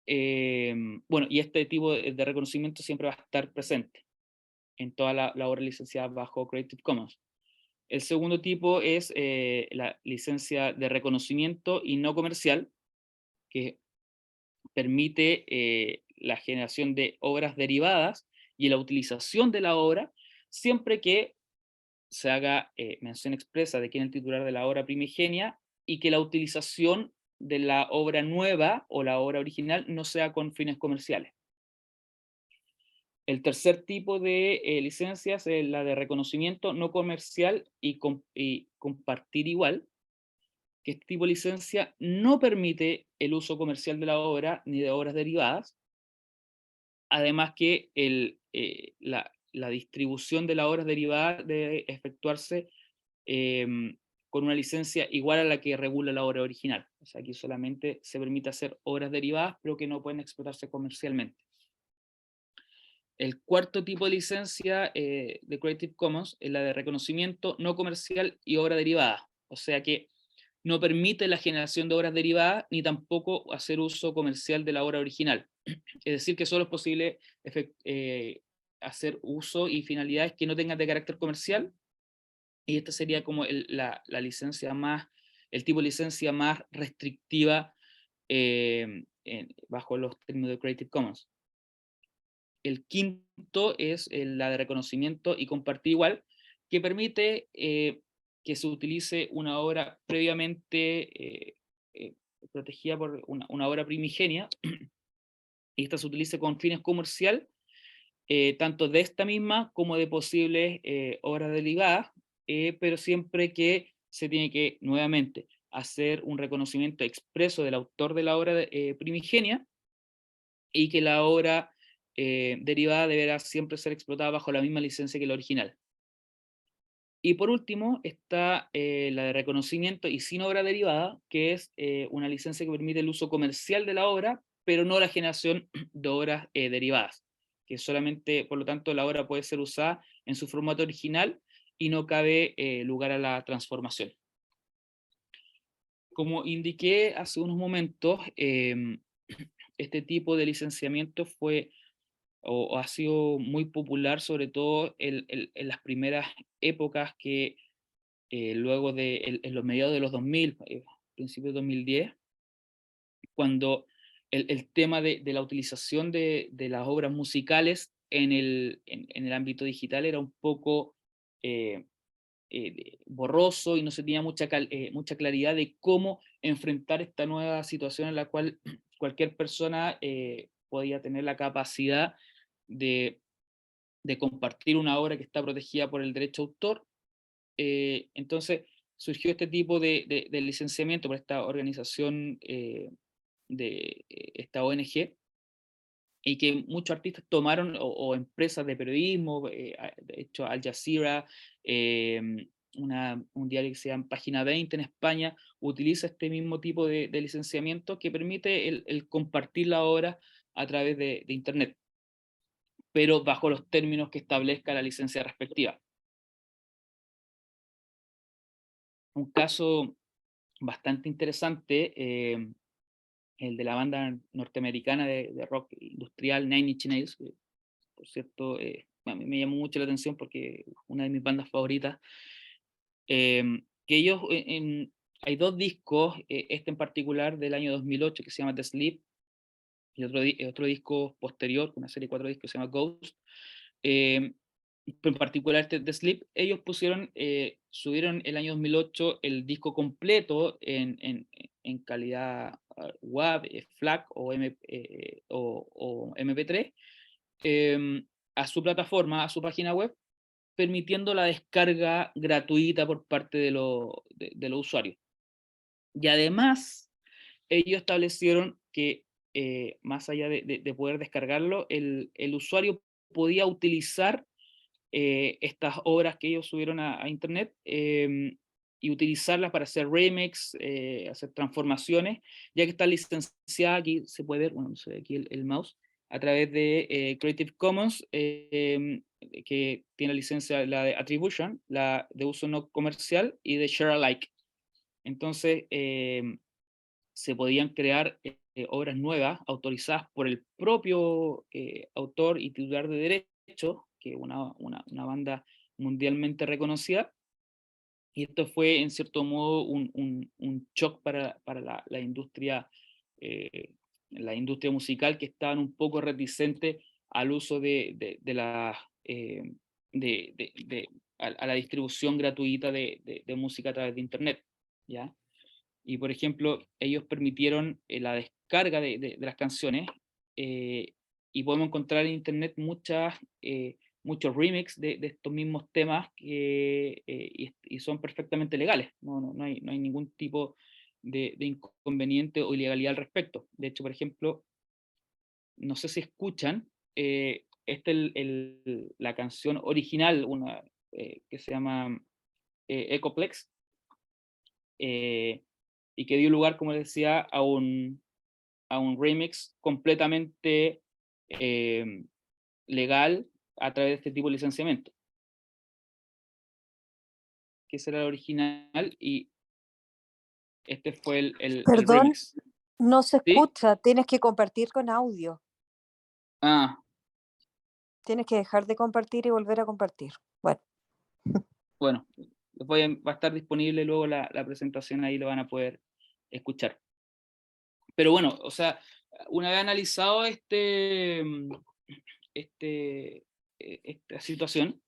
bueno, y este tipo de reconocimiento siempre va a estar presente en toda la obra licenciada bajo Creative Commons. El segundo tipo es la licencia de reconocimiento y no comercial, que permite la generación de obras derivadas y la utilización de la obra, siempre que se haga mención expresa de quién es el titular de la obra primigenia y que la utilización de la obra nueva o la obra original no sea con fines comerciales. El tercer tipo de licencias es la de reconocimiento no comercial y compartir igual, que este tipo de licencia no permite el uso comercial de la obra ni de obras derivadas, además que la distribución de las obras derivadas debe efectuarse con una licencia igual a la que regula la obra original. O sea, aquí solamente se permite hacer obras derivadas, pero que no pueden explotarse comercialmente. El cuarto tipo de licencia de Creative Commons es la de reconocimiento no comercial y obra derivada. O sea que no permite la generación de obras derivadas ni tampoco hacer uso comercial de la obra original. Es decir, que solo es posible hacer uso y finalidades que no tengan de carácter comercial, y esta sería como la licencia más, el tipo de licencia más restrictiva bajo los términos de Creative Commons. El quinto es la de reconocimiento y compartir igual, que permite que se utilice una obra previamente protegida por una obra primigenia, y esta se utilice con fines comercial, tanto de esta misma como de posibles obras derivadas, pero siempre que se tiene que, nuevamente, hacer un reconocimiento expreso del autor de la obra primigenia, y que la obra derivada deberá siempre ser explotada bajo la misma licencia que la original. Y por último está la de reconocimiento y sin obra derivada, que es una licencia que permite el uso comercial de la obra, pero no la generación de obras derivadas, que solamente, por lo tanto, la obra puede ser usada en su formato original y no cabe lugar a la transformación. Como indiqué hace unos momentos, este tipo de licenciamiento fue o ha sido muy popular, sobre todo en las primeras épocas que luego en los mediados de los 2000, principios de 2010, cuando el tema de la utilización de las obras musicales en el ámbito digital era un poco eh, borroso y no se tenía mucha claridad de cómo enfrentar esta nueva situación en la cual cualquier persona podía tener la capacidad de, de compartir una obra que está protegida por el derecho de autor. Entonces surgió este tipo de licenciamiento por esta organización, esta ONG, y que muchos artistas tomaron, o empresas de periodismo, de hecho Al Jazeera, un diario que se llama Página 20 en España, utiliza este mismo tipo de licenciamiento que permite el compartir la obra a través de Internet, pero bajo los términos que establezca la licencia respectiva. Un caso bastante interesante, el de la banda norteamericana de rock industrial Nine Inch Nails, que, por cierto, a mí me llamó mucho la atención porque es una de mis bandas favoritas, que ellos, hay dos discos, este en particular del año 2008 que se llama The Sleep, y otro disco posterior, una serie de 4 discos que se llama Ghost. eh, en particular este The Sleep, ellos subieron el año 2008 el disco completo en calidad WAV, FLAC o MP3, a su plataforma, a su página web, permitiendo la descarga gratuita por parte de los usuarios. Y además, ellos establecieron que más allá de poder descargarlo, el usuario podía utilizar estas obras que ellos subieron a internet, y utilizarlas para hacer remix, hacer transformaciones, ya que está licenciada, aquí se puede ver, bueno, no sé, aquí el mouse, a través de Creative Commons, que tiene licencia la de Attribution, la de uso no comercial, y de Share Alike. Entonces, se podían crear obras nuevas autorizadas por el propio autor y titular de derecho, que es una banda mundialmente reconocida, y esto fue en cierto modo un shock para la industria musical, que estaban un poco reticentes al uso a la distribución gratuita de música a través de Internet, ¿ya? Y por ejemplo, ellos permitieron la descarga de las canciones, y podemos encontrar en Internet muchos remix de estos mismos temas y son perfectamente legales. No hay ningún tipo de inconveniente o ilegalidad al respecto. De hecho, por ejemplo, no sé si escuchan, la canción original, que se llama Ecoplex, eh, y que dio lugar, como les decía, a un remix completamente eh, legal a través de este tipo de licenciamiento, que ese era el original y este fue el Perdón, remix. no se ¿Sí? escucha, tienes que compartir con audio. Ah, Tienes que dejar de compartir y volver a compartir. Bueno, bueno, va a estar disponible luego la presentación, ahí lo van a poder escuchar. Pero bueno, o sea, una vez analizado esta situación,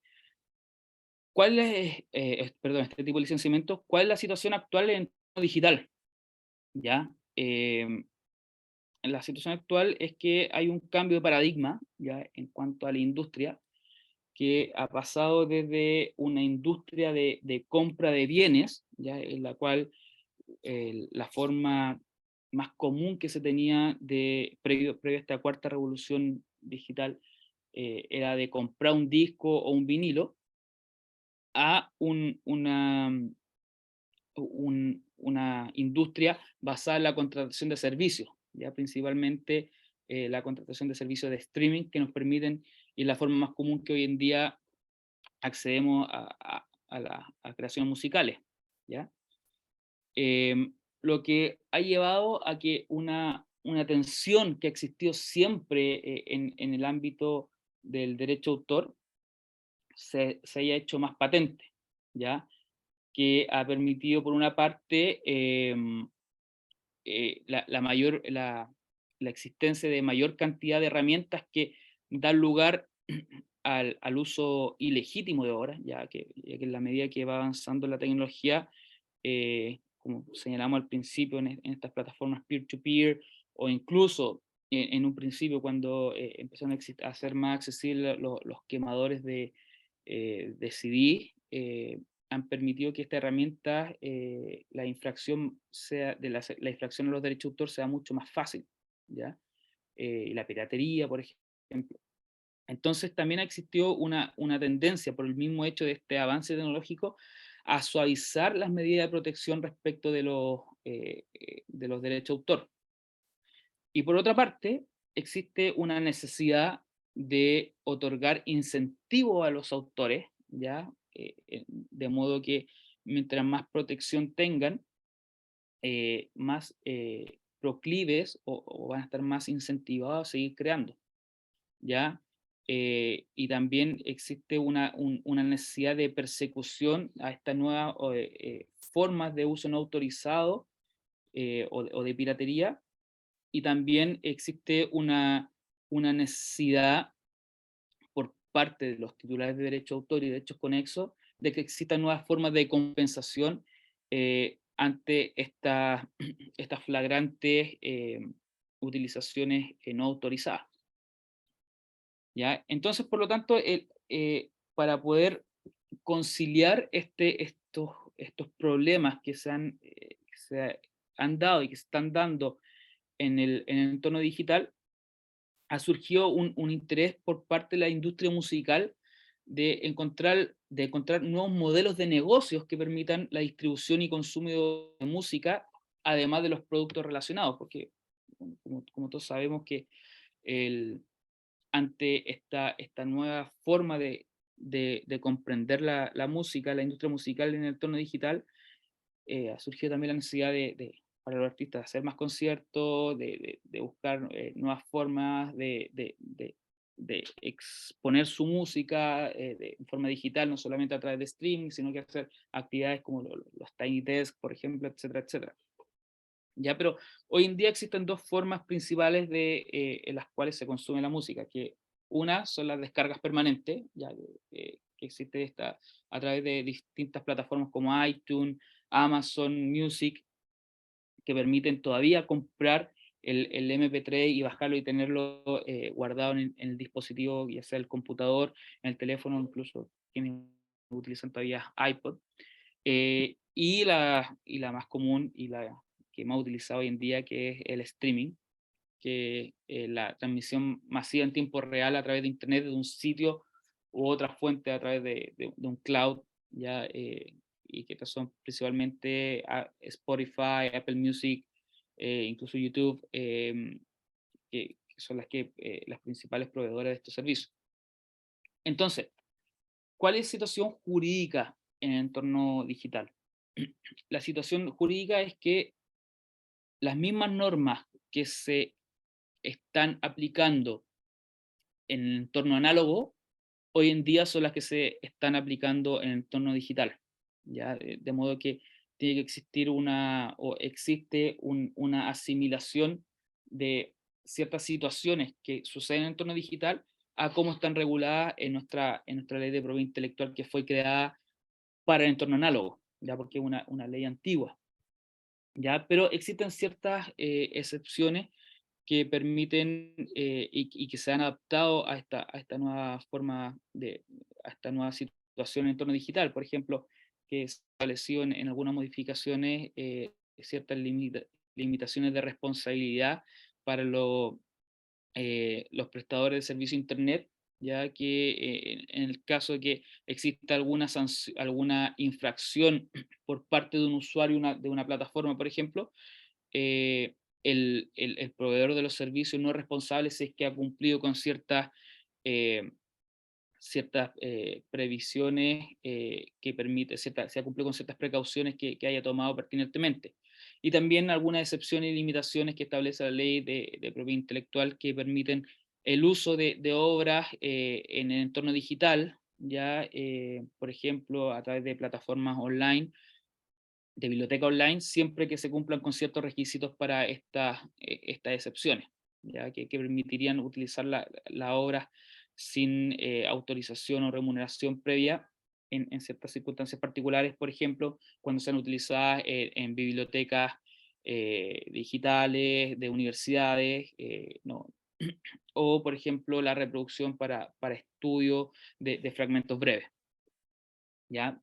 este tipo de licenciamiento, ¿cuál es la situación actual en el entorno digital? ¿Ya? La situación actual es que hay un cambio de paradigma, ¿ya? En cuanto a la industria, que ha pasado desde una industria de compra de bienes, ¿ya? En la cual la forma más común que se tenía previo a esta cuarta revolución digital era de comprar un disco o un vinilo, a una industria basada en la contratación de servicios, ya principalmente la contratación de servicios de streaming que nos permiten, y la forma más común que hoy en día accedemos a creaciones musicales, ¿ya? Lo que ha llevado a que una tensión que existió siempre en el ámbito del derecho de autor se haya hecho más patente, ¿ya? Que ha permitido, por una parte, la existencia de mayor cantidad de herramientas que dan lugar al uso ilegítimo de obras, ya que en la medida que va avanzando la tecnología, como señalamos al principio en estas plataformas peer-to-peer, o incluso en un principio cuando empezaron a ser más accesibles los quemadores de CD, han permitido que esta herramienta, la infracción la infracción a los derechos de autor sea mucho más fácil, ¿ya? Y la piratería, por ejemplo. Entonces también existió una tendencia, por el mismo hecho de este avance tecnológico, a suavizar las medidas de protección respecto de los derechos de autor. Y por otra parte, existe una necesidad de otorgar incentivos a los autores, ¿ya? De modo que mientras más protección tengan, más proclives o van a estar más incentivados a seguir creando, ¿ya? Y también existe una necesidad de persecución a estas nuevas formas de uso no autorizado o de piratería, y también existe una necesidad por parte de los titulares de derecho de autor y derechos conexos de que existan nuevas formas de compensación ante estas flagrantes utilizaciones no autorizadas, ¿ya? Entonces, por lo tanto, para poder conciliar estos problemas que se han dado y que se están dando en el entorno digital, ha surgido un interés por parte de la industria musical de encontrar nuevos modelos de negocios que permitan la distribución y consumo de música, además de los productos relacionados, porque como todos sabemos que ante esta nueva forma de comprender la música, la industria musical en el entorno digital, ha surgido también la necesidad para los artistas de hacer más conciertos, de buscar nuevas formas de exponer su música en forma digital, no solamente a través de streaming, sino que hacer actividades como los Tiny Desk, por ejemplo, etcétera, etcétera. Ya, pero hoy en día existen dos formas principales en las cuales se consume la música, que Una son las descargas permanentes, ya que existe a través de distintas plataformas como iTunes, Amazon Music, que permiten todavía comprar el MP3 y bajarlo y tenerlo guardado en el dispositivo, ya sea el computador, en el teléfono, incluso quienes utilizan todavía iPod. Y la más común y la que más utilizada hoy en día, que es el streaming, que la transmisión masiva en tiempo real a través de Internet, de un sitio u otra fuente a través de un cloud, ya, y que estas son principalmente Spotify, Apple Music, incluso YouTube, que son las principales proveedoras de estos servicios. Entonces, ¿cuál es la situación jurídica en el entorno digital? La situación jurídica es que las mismas normas que se están aplicando en el entorno análogo, hoy en día son las que se están aplicando en el entorno digital. ¿Ya? De modo que tiene que existir o existe una asimilación de ciertas situaciones que suceden en el entorno digital a cómo están reguladas en nuestra ley de propiedad intelectual, que fue creada para el entorno análogo, ya, porque es una ley antigua. ¿Ya? Pero existen ciertas excepciones que permiten y que se han adaptado a esta nueva forma a esta nueva situación en el entorno digital. Por ejemplo, que se estableció en algunas modificaciones ciertas limitaciones de responsabilidad para los prestadores de servicio Internet, ya que en el caso de que exista alguna infracción por parte de un usuario de una plataforma, por ejemplo, eh, el proveedor de los servicios no es responsable si es que ha cumplido con eh, ciertas previsiones que permite, se ha cumplido con ciertas precauciones que haya tomado pertinentemente. Y también algunas excepciones y limitaciones que establece la ley de propiedad intelectual que permiten el uso de obras en el entorno digital, ya, por ejemplo, a través de plataformas online, de biblioteca online, siempre que se cumplan con ciertos requisitos para estas excepciones, ¿ya? Que permitirían utilizar la obra sin autorización o remuneración previa en ciertas circunstancias particulares, por ejemplo, cuando sean utilizadas en bibliotecas digitales de universidades, no, o por ejemplo la reproducción para estudio de fragmentos breves, ¿ya?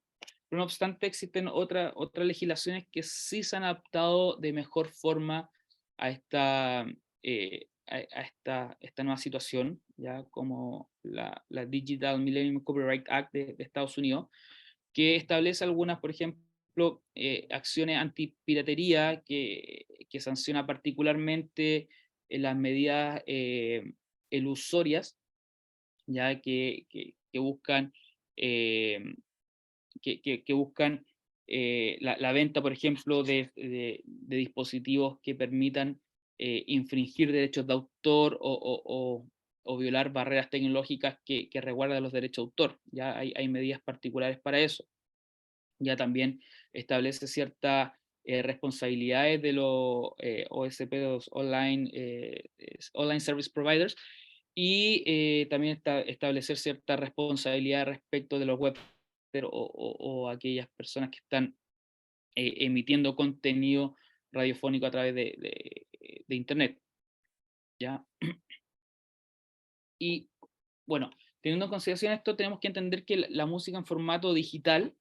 Pero no obstante, existen otras legislaciones que sí se han adaptado de mejor forma a esta nueva situación, ya, como la Digital Millennium Copyright Act de Estados Unidos, que establece algunas, por ejemplo, acciones antipiratería que sanciona particularmente las medidas elusorias, ya que buscan eh, que buscan la venta, por ejemplo, de dispositivos que permitan infringir derechos de autor o violar barreras tecnológicas que resguardan los derechos de autor. Ya hay medidas particulares para eso. Ya también establece ciertas responsabilidades de los OSP, los Online Service Providers, y también establecer cierta responsabilidad respecto de los web o aquellas personas que están emitiendo contenido radiofónico a través de Internet, ¿ya? Y bueno, teniendo en consideración esto, tenemos que entender que la música en formato digital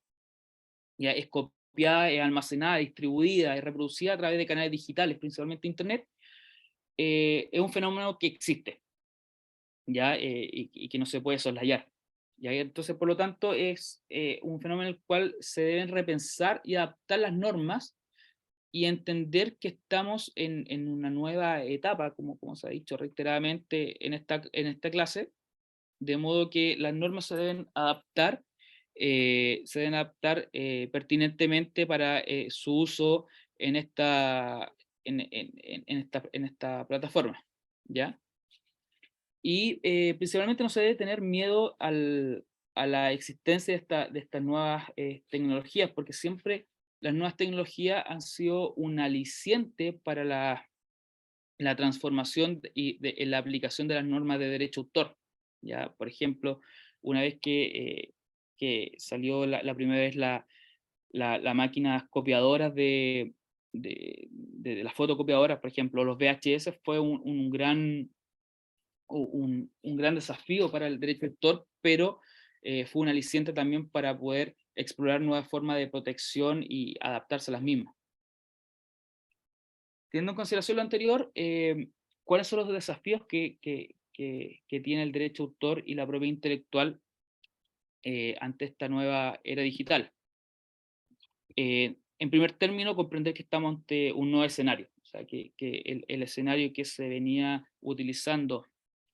ya es copiada, es almacenada, distribuida, es reproducida a través de canales digitales, principalmente Internet, es un fenómeno que existe, ¿ya? Y que no se puede soslayar. ¿Ya? Entonces, por lo tanto, es un fenómeno en el cual se deben repensar y adaptar las normas y entender que estamos en una nueva etapa, como se ha dicho reiteradamente en esta clase, de modo que las normas se deben adaptar pertinentemente para su uso en esta plataforma, ¿ya? Y principalmente no se debe tener miedo a la existencia de estas nuevas tecnologías, porque siempre las nuevas tecnologías han sido un aliciente para la transformación en la aplicación de las normas de derecho de autor. ¿ya? Por ejemplo, una vez que salió la primera vez las máquinas copiadoras de las fotocopiadoras, por ejemplo, los VHS, fue un gran desafío para el derecho de autor, pero fue un aliciente también para poder explorar nuevas formas de protección y adaptarse a las mismas. Teniendo en consideración lo anterior, ¿cuáles son los desafíos que tiene el derecho de autor y la propiedad intelectual ante esta nueva era digital? En primer término, comprender que estamos ante un nuevo escenario, o sea, que el escenario que se venía utilizando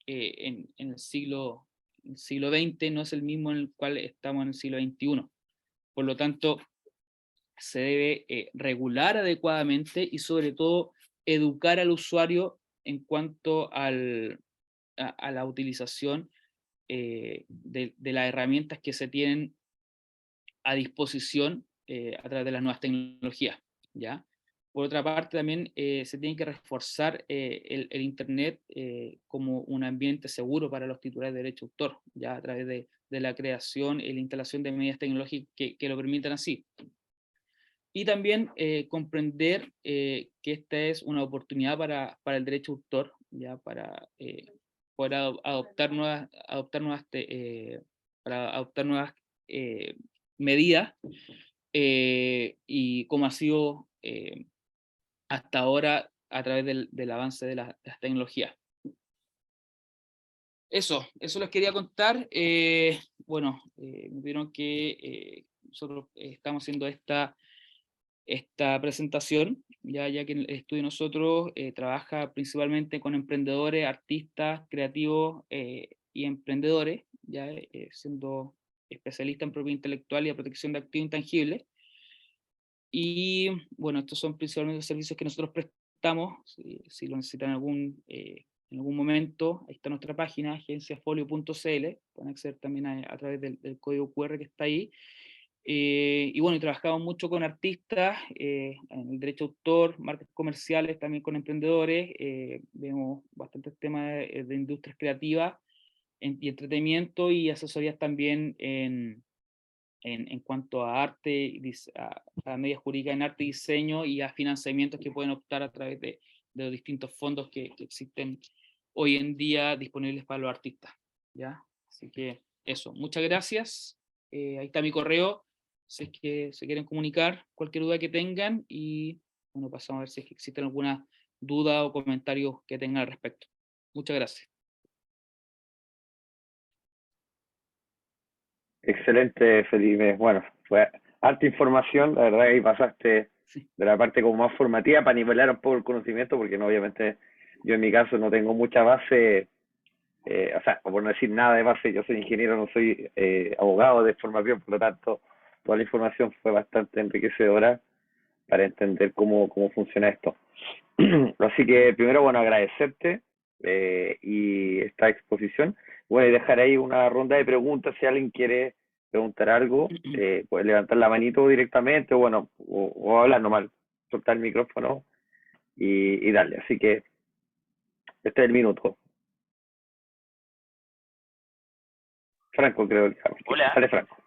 en el siglo XX no es el mismo en el cual estamos en el siglo XXI. Por lo tanto, se debe regular adecuadamente y sobre todo educar al usuario en cuanto a la utilización de las herramientas que se tienen a disposición a través de las nuevas tecnologías, ¿ya? Por otra parte, también se tiene que reforzar el Internet como un ambiente seguro para los titulares de derecho de autor, ya a través de la creación y la instalación de medidas tecnológicas que lo permitan así. Y también comprender que esta es una oportunidad para el derecho de autor, ya para poder para adoptar nuevas medidas, y como ha sido hasta ahora a través del avance de las tecnologías. Eso les quería contar. Bueno, me pidieron que nosotros estamos haciendo esta presentación, ya que el estudio de nosotros trabaja principalmente con emprendedores, artistas, creativos y emprendedores, ya siendo especialista en propiedad intelectual y la protección de activos intangibles. Y bueno, estos son principalmente los servicios que nosotros prestamos. Si lo necesitan en algún momento, ahí está nuestra página, agenciafolio.cl, pueden acceder también a través del código QR que está ahí. Y bueno, y trabajamos mucho con artistas, en el derecho de autor, marcas comerciales, también con emprendedores, vemos bastantes temas de industrias creativas y entretenimiento, y asesorías también en cuanto a arte, a medias jurídicas en arte y diseño, y a financiamientos que pueden optar a través de los distintos fondos que existen hoy en día disponibles para los artistas, ¿ya? Así que eso, muchas gracias. Ahí está mi correo, si es que se quieren comunicar, cualquier duda que tengan, y bueno, pasamos a ver si es que existen alguna duda o comentarios que tengan al respecto. Muchas gracias. Excelente, Felipe. Bueno, fue harta información, la verdad que ahí pasaste Sí. de la parte como más formativa para nivelar un poco el conocimiento, porque no, obviamente yo en mi caso no tengo mucha base, o sea, por no decir nada de base, yo soy ingeniero, no soy abogado de formación, por lo tanto, toda la información fue bastante enriquecedora para entender cómo funciona esto. Así que primero, bueno, agradecerte y esta exposición. Bueno, y dejar ahí una ronda de preguntas si alguien quiere preguntar algo, puede levantar la manito directamente, o bueno, o hablar nomás, soltar el micrófono y darle. Así que este es el minuto. Franco, creo que. Hola. Dale, Franco.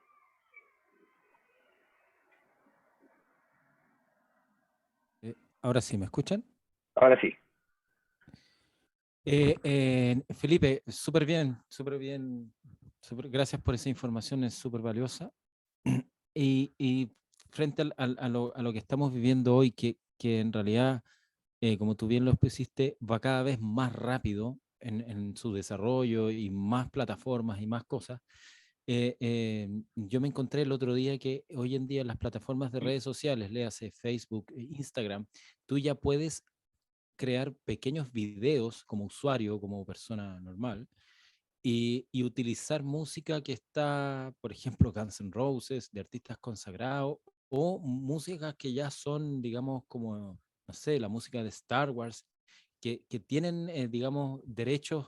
Ahora sí, ¿me escuchan? Ahora sí. Felipe, súper bien, gracias por esa información, es súper valiosa. Y frente a lo que estamos viviendo hoy, que en realidad, como tú bien lo expusiste, va cada vez más rápido en su desarrollo y más plataformas y más cosas. Yo me encontré el otro día que hoy en día las plataformas de redes sociales, léase Facebook, Instagram, tú ya puedes crear pequeños videos como usuario, como persona normal, y utilizar música que está, por ejemplo, Guns N' Roses, de artistas consagrados, o músicas que ya son, digamos, como, no sé, la música de Star Wars, que tienen, digamos, derechos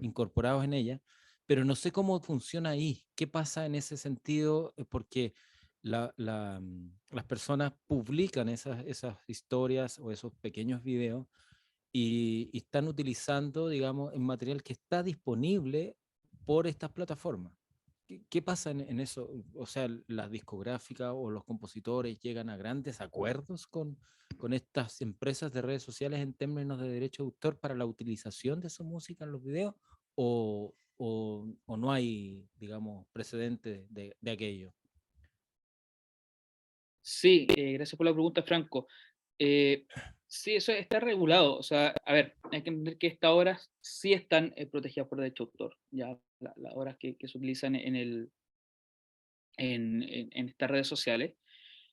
incorporados en ella, pero no sé cómo funciona ahí, qué pasa en ese sentido, porque las personas publican esas historias o esos pequeños videos y están utilizando, digamos, el material que está disponible por estas plataformas. ¿Qué pasa en eso? O sea, las discográficas o los compositores llegan a grandes acuerdos con estas empresas de redes sociales en términos de derecho de autor para la utilización de su música en los videos, o no hay, digamos, precedente de aquello. Sí, gracias por la pregunta, Franco. Sí, eso está regulado. O sea, a ver, hay que entender que estas obras sí están protegidas por derecho de autor. Ya las obras que se utilizan en estas redes sociales.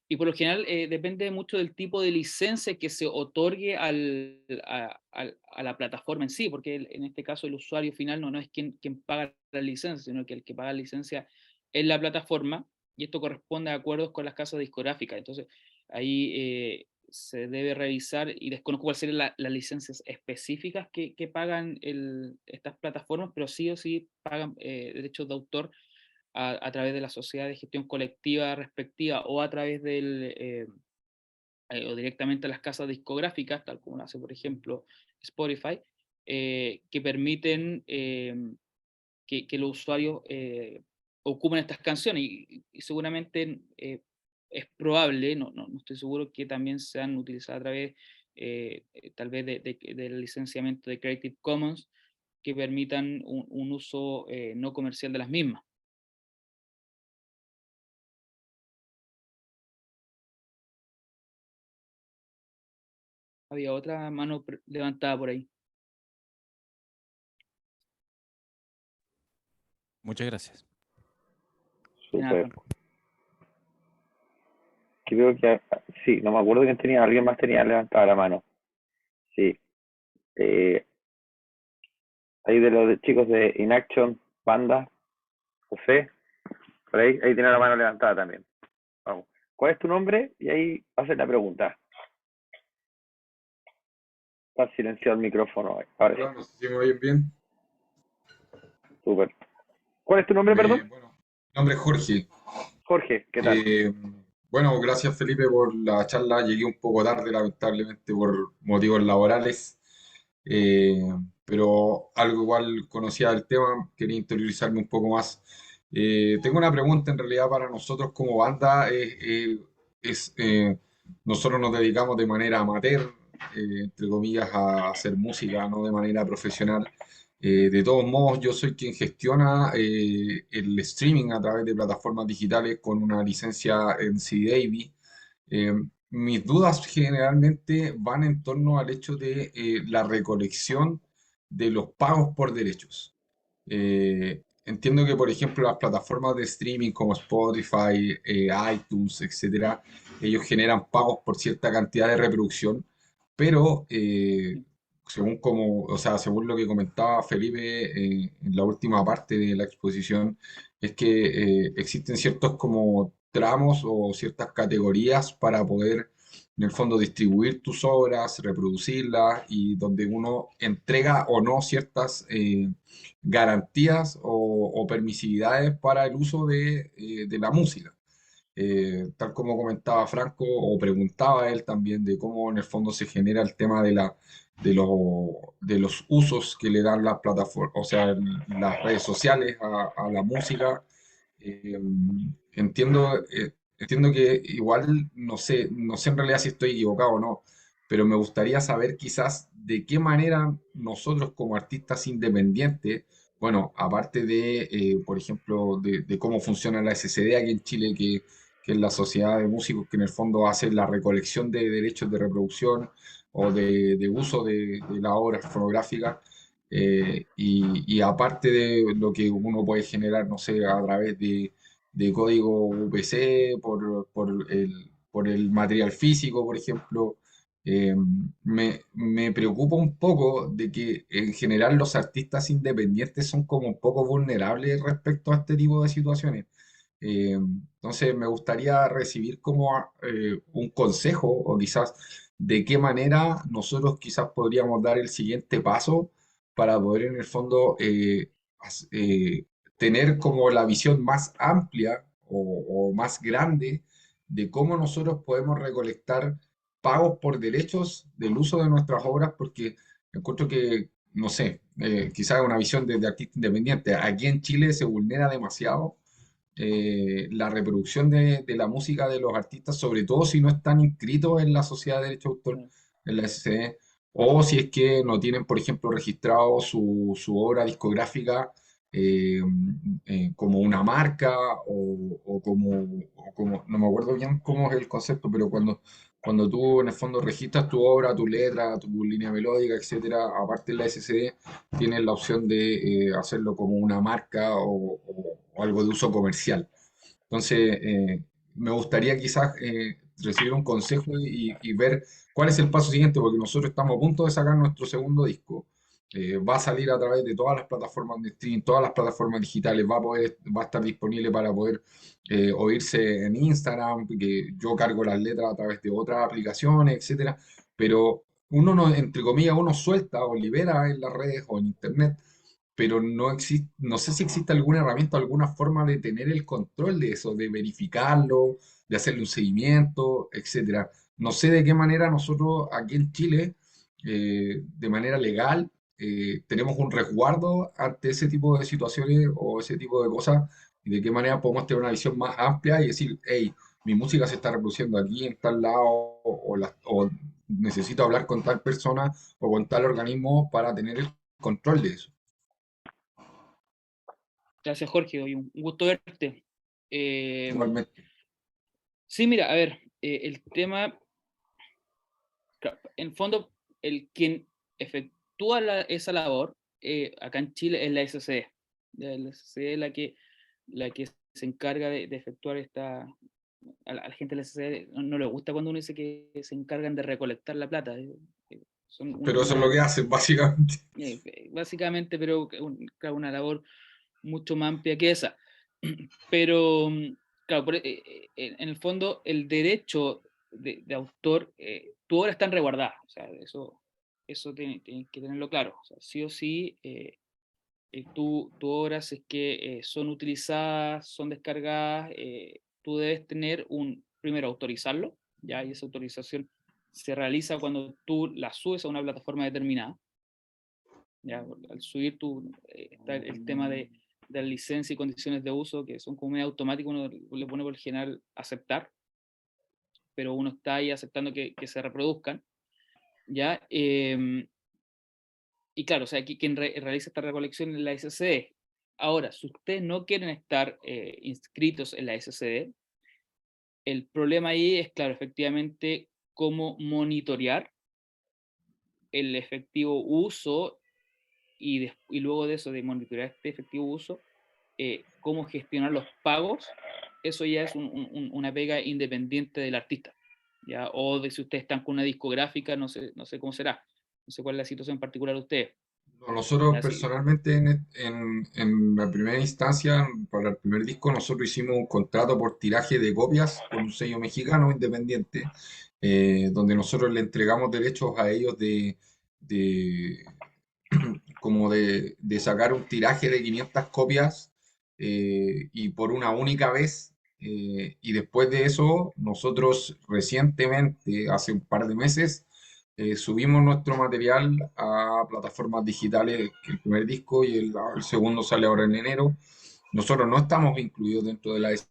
Y por lo general depende mucho del tipo de licencia que se otorgue a la plataforma en sí, porque en este caso el usuario final no es quien paga la licencia, sino que el que paga la licencia es la plataforma, y esto corresponde a acuerdos con las casas discográficas. Entonces, ahí se debe revisar, y desconozco cuáles serían las licencias específicas que pagan estas plataformas, pero sí o sí pagan derechos de autor a través de la sociedad de gestión colectiva respectiva, o a través o directamente a las casas discográficas, tal como lo hace, por ejemplo, Spotify, que permiten que los usuarios ocupen estas canciones. Y seguramente es probable, no estoy seguro, que también sean utilizadas a través tal vez del licenciamiento de Creative Commons, que permitan un uso no comercial de las mismas. Había otra mano levantada por ahí. Muchas gracias. De nada, Súper. Franco. Creo que sí, no me acuerdo quién tenía, alguien más tenía levantada la mano. Sí. Eh, ahí de los chicos de Inaction, Panda, José, por ahí tiene la mano levantada también. Vamos. ¿Cuál es tu nombre? Y ahí haces la pregunta. Está silenciado el micrófono. Ahora sí. Hola, no sé si me oyen bien. Súper. ¿Cuál es tu nombre, perdón? Bueno, mi nombre es Jorge. Jorge, ¿qué tal? Bueno, gracias Felipe por la charla. Llegué un poco tarde, lamentablemente, por motivos laborales. Eh, pero algo igual conocía del tema, quería interiorizarme un poco más. Tengo una pregunta en realidad para nosotros como banda. Es, nosotros nos dedicamos de manera amateur, entre comillas, a hacer música, no de manera profesional. De todos modos, yo soy quien gestiona el streaming a través de plataformas digitales con una licencia en CD Baby. Eh, Mis dudas generalmente van en torno al hecho de la recolección de los pagos por derechos. Entiendo que, por ejemplo, las plataformas de streaming como Spotify, iTunes, etcétera, ellos generan pagos por cierta cantidad de reproducción, pero según como, o sea, según lo que comentaba Felipe en la última parte de la exposición, es que existen ciertos como tramos o ciertas categorías para poder, en el fondo, distribuir tus obras, reproducirlas y donde uno entrega o no ciertas garantías o permisividades para el uso de la música. Tal como comentaba Franco, o preguntaba él también, de cómo en el fondo se genera el tema de los usos que le dan las plataformas, o sea, las redes sociales a la música. Eh, entiendo que igual, no sé en realidad si estoy equivocado o no, pero me gustaría saber quizás de qué manera nosotros como artistas independientes, bueno, aparte por ejemplo, de cómo funciona la SCD aquí en Chile, que es la sociedad de músicos que en el fondo hace la recolección de derechos de reproducción o de uso de las obras fonográficas, y aparte de lo que uno puede generar, no sé, a través de código UPC, por el material físico, por ejemplo. Me preocupa un poco de que en general los artistas independientes son como un poco vulnerables respecto a este tipo de situaciones. Entonces me gustaría recibir como un consejo o quizás de qué manera nosotros quizás podríamos dar el siguiente paso para poder en el fondo tener como la visión más amplia o más grande de cómo nosotros podemos recolectar pagos por derechos del uso de nuestras obras, porque encuentro que, no sé, quizás una visión de artista independiente. Aquí en Chile se vulnera demasiado la reproducción de la música de los artistas, sobre todo si no están inscritos en la Sociedad de Derecho de Autor, Claro. en la SCD, o si es que no tienen, por ejemplo, registrado su obra discográfica eh, como una marca o como, no me acuerdo bien cómo es el concepto, pero cuando tú en el fondo registras tu obra, tu letra, tu línea melódica, etcétera, aparte en la SCD, tienes la opción de hacerlo como una marca o algo de uso comercial. Entonces, me gustaría quizás recibir un consejo y ver cuál es el paso siguiente, porque nosotros estamos a punto de sacar nuestro segundo disco. Va a salir a través de todas las plataformas de streaming, todas las plataformas digitales, va a estar disponible para poder oírse en Instagram, que yo cargo las letras a través de otras aplicaciones, etcétera. Pero uno no, entre comillas, uno suelta o libera en las redes o en internet, pero no existe, no sé si existe alguna herramienta, alguna forma de tener el control de eso, de verificarlo, de hacerle un seguimiento, etcétera. No sé de qué manera nosotros aquí en Chile, de manera legal, tenemos un resguardo ante ese tipo de situaciones o ese tipo de cosas, y de qué manera podemos tener una visión más amplia y decir, hey, mi música se está reproduciendo aquí en tal lado, o necesito hablar con tal persona o con tal organismo para tener el control de eso. Gracias, Jorge, hoy un gusto verte. Igualmente. Sí, mira, a ver, el tema, claro, en fondo, quien efectúa esa labor acá en Chile es la SCD. Ya, la SCD es la que se encarga de efectuar a la gente de la SCD no le gusta cuando uno dice que se encargan de recolectar la plata. Son Pero eso es lo que hacen, básicamente. básicamente, pero claro, una labor mucho más amplia que esa. Pero, claro, en el fondo, el derecho de autor, tu obra está resguardada, o sea, eso tiene que tenerlo claro. O sea, sí o sí, tu obra, si es que son utilizadas, son descargadas, tú debes tener primero autorizarlo, ¿ya? Y esa autorización se realiza cuando tú la subes a una plataforma determinada. ¿Ya? Al subir está el tema de la licencia y condiciones de uso, que son como medio automático, uno le pone por el general aceptar, pero uno está ahí aceptando que se reproduzcan, ¿ya? Y claro, o sea, aquí quien realiza esta recolección es la SCD. Ahora, si ustedes no quieren estar inscritos en la SCD, el problema ahí es, claro, efectivamente, cómo monitorear el efectivo uso y luego de eso, de monitorear este efectivo uso, cómo gestionar los pagos, eso ya es una pega independiente del artista, ¿ya? O de si ustedes están con una discográfica, no sé cómo será, no sé cuál es la situación particular de ustedes. No, nosotros ¿Ya? personalmente en la primera instancia, para el primer disco, nosotros hicimos un contrato por tiraje de copias con un sello mexicano independiente, donde nosotros le entregamos derechos a ellos de, como de sacar un tiraje de 500 copias y por una única vez. Y después de eso, nosotros recientemente, hace un par de meses, subimos nuestro material a plataformas digitales, que el primer disco y el segundo sale ahora en enero. Nosotros no estamos incluidos dentro de la SC,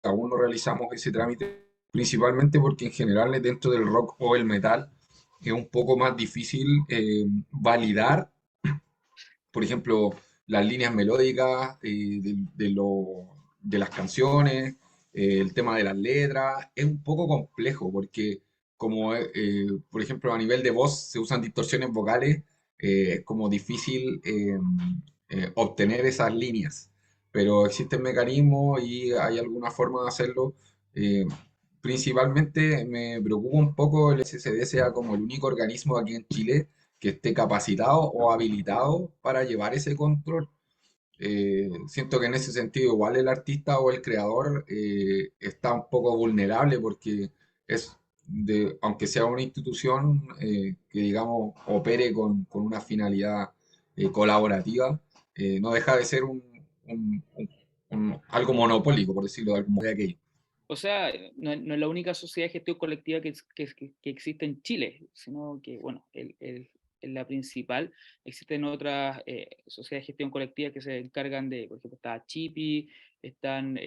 aún no realizamos ese trámite, principalmente porque en general dentro del rock o el metal es un poco más difícil validar, por ejemplo, las líneas melódicas de las canciones, el tema de las letras, es un poco complejo porque como, por ejemplo, a nivel de voz se usan distorsiones vocales, es como difícil obtener esas líneas, pero existen mecanismos y hay alguna forma de hacerlo. eh, Principalmente me preocupa un poco el SSD sea como el único organismo aquí en Chile que esté capacitado o habilitado para llevar ese control. Siento que en ese sentido igual el artista o el creador está un poco vulnerable porque aunque sea una institución que digamos opere con una finalidad colaborativa, no deja de ser algo monopólico, por decirlo de algún modo, de aquello. O sea, no es la única sociedad de gestión colectiva que existe en Chile, sino que, bueno, la principal. Existen otras sociedades de gestión colectiva que se encargan de, por ejemplo, está Chipi, están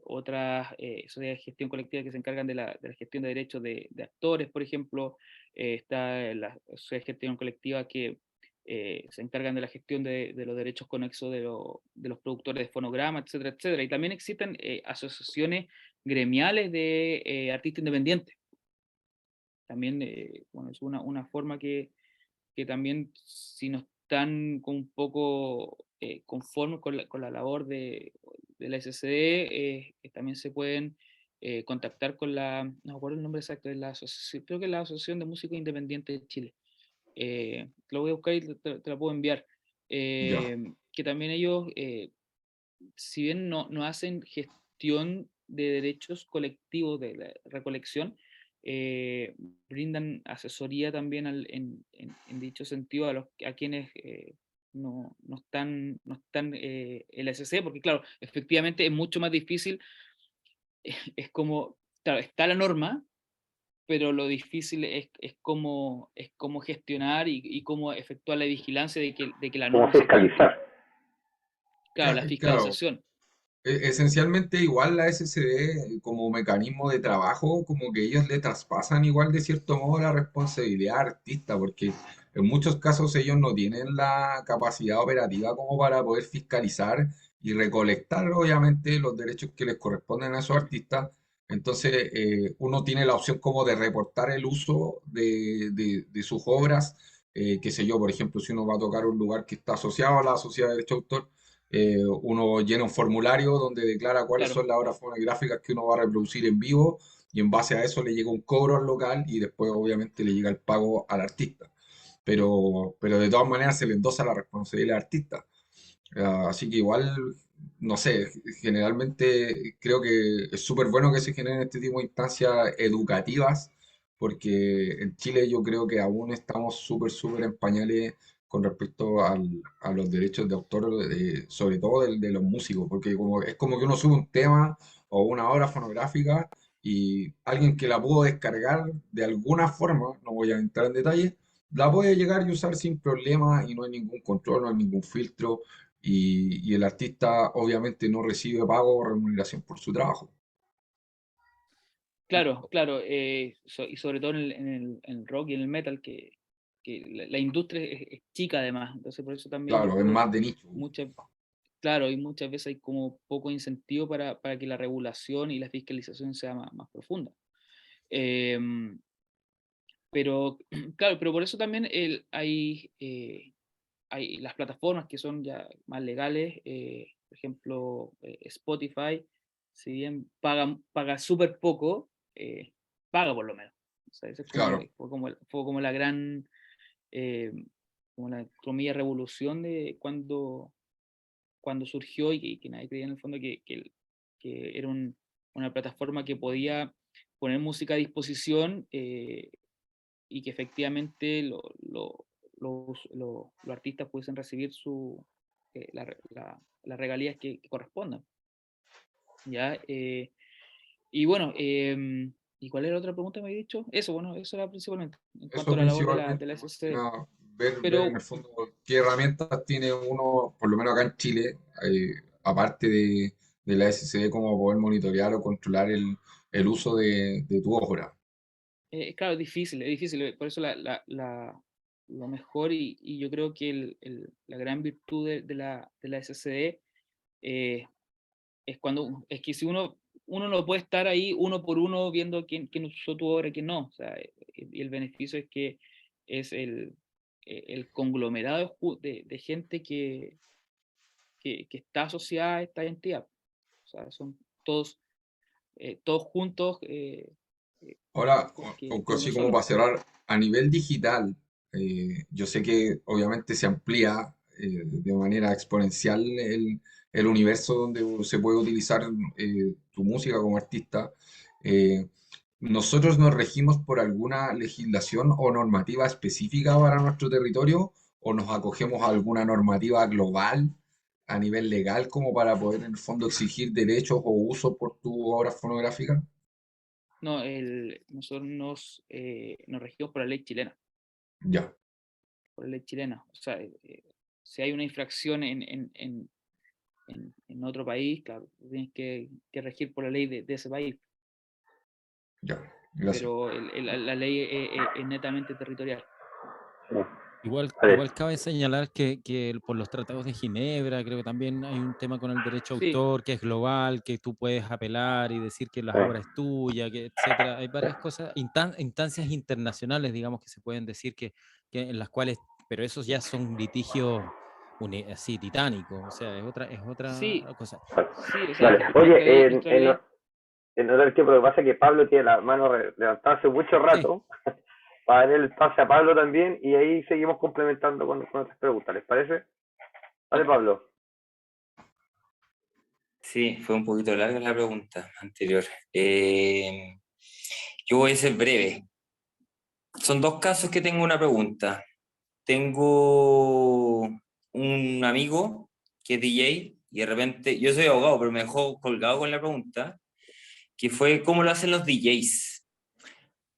otras sociedades de gestión colectiva que se encargan de la gestión de derechos de actores, por ejemplo. Está la sociedad de gestión colectiva que se encargan de la gestión de los derechos conexos de los productores de fonogramas, etcétera, etcétera. Y también existen asociaciones gremiales de artistas independientes. También, bueno, es una forma que también, si no están un poco conformes con la labor de la SCD, también se pueden contactar con no me acuerdo el nombre exacto de la asociación, creo que es la Asociación de Músicos Independientes de Chile. Lo voy a buscar y te la puedo enviar. Ya. Que también ellos, si bien no hacen gestión de derechos colectivos de la recolección, eh, brindan asesoría también en dicho sentido a quienes no están en la SC, porque claro, efectivamente es mucho más difícil, es como, claro, está la norma, pero lo difícil es cómo gestionar y cómo efectuar la vigilancia de que la Cómo norma se cumpla. fiscalizar. Claro, la Claro, fiscalización. esencialmente igual la SCD como mecanismo de trabajo, como que ellos le traspasan igual de cierto modo la responsabilidad al artista, porque en muchos casos ellos no tienen la capacidad operativa como para poder fiscalizar y recolectar obviamente los derechos que les corresponden a esos artistas. Entonces uno tiene la opción como de reportar el uso de sus obras, qué sé yo, por ejemplo, si uno va a tocar un lugar que está asociado a la sociedad de derecho de autor, uno llena un formulario donde declara cuáles Claro, son las obras fonográficas que uno va a reproducir en vivo y en base a eso le llega un cobro al local y después obviamente le llega el pago al artista. Pero de todas maneras se le endosa la responsabilidad al artista. Así que igual, no sé, generalmente creo que es súper bueno que se generen este tipo de instancias educativas, porque en Chile yo creo que aún estamos súper, súper en pañales con respecto a los derechos de autor, sobre todo de los músicos, porque es como que uno sube un tema o una obra fonográfica y alguien que la pudo descargar de alguna forma, no voy a entrar en detalle, la puede llegar y usar sin problema y no hay ningún control, no hay ningún filtro y el artista obviamente no recibe pago o remuneración por su trabajo. claro, claro. Y sobre todo en el rock y en el metal, que la industria es chica además. Entonces por eso también yo Claro, es creo más que de nicho. claro, y muchas veces hay como poco incentivo para que la regulación y la fiscalización sea más profunda. Em, pero, claro, pero por eso también hay las plataformas que son ya más legales, por ejemplo, Spotify, si bien paga súper poco, paga por lo menos. O sea, ese es como, Claro, fue como la gran, eh, como la comilla revolución de cuando surgió y que nadie creía en el fondo que era una plataforma que podía poner música a disposición, y que efectivamente los artistas pudiesen recibir las regalías que correspondan. ¿Ya? Y bueno, ¿y cuál era la otra pregunta que me había dicho? Eso, bueno, eso era principalmente en cuanto eso a la labor de la principalmente, más que SCD. nada, ver en Pero el fondo qué herramientas tiene uno, por lo menos acá en Chile, aparte de la SCD, como poder monitorear o controlar el uso de tu obra. claro, es difícil, por eso lo mejor y yo creo que la gran virtud de la SCD es que si uno no puede estar ahí uno por uno viendo quién usó tu obra y quién no. O sea, y el beneficio es que es el conglomerado de gente que está asociada a esta entidad. O sea, son todos juntos, Ahora, que uno así como solo. para cerrar, a nivel digital, yo sé que obviamente se amplía de manera exponencial el universo donde se puede utilizar tu música como artista. Eh, ¿Nosotros nos regimos por alguna legislación o normativa específica para nuestro territorio o nos acogemos a alguna normativa global a nivel legal como para poder en el fondo exigir derechos o uso por tu obra fonográfica? No, nosotros nos regimos por la ley chilena. Ya. la ley chilena. O sea, si hay una infracción en otro país, claro, tienes que regir por la ley de ese país, Ya, gracias. pero la ley es netamente territorial. Igual Vale. cabe señalar que por los tratados de Ginebra, creo que también hay un tema con el derecho a Sí, autor que es global, que tú puedes apelar y decir que la Sí. obra es tuya, que etcétera. Hay varias cosas, instancias internacionales, digamos, que se pueden decir que en las cuales, pero esos ya son litigios así titánicos, o sea, es otra sí, cosa. sí, o sea, Vale. nuestra Oye, ley, nuestra ley, en otro tiempo, lo que pasa es que Pablo tiene la mano levantada hace mucho Sí, rato. Para darle el pase a Pablo también y ahí seguimos complementando con otras preguntas. ¿Les parece? Vale, ok. Pablo. Sí, fue un poquito larga la pregunta anterior. Yo voy a ser breve. Son dos casos que tengo una pregunta. Tengo un amigo que es DJ y de repente, yo soy abogado, pero me dejó colgado con la pregunta, que fue cómo lo hacen los DJs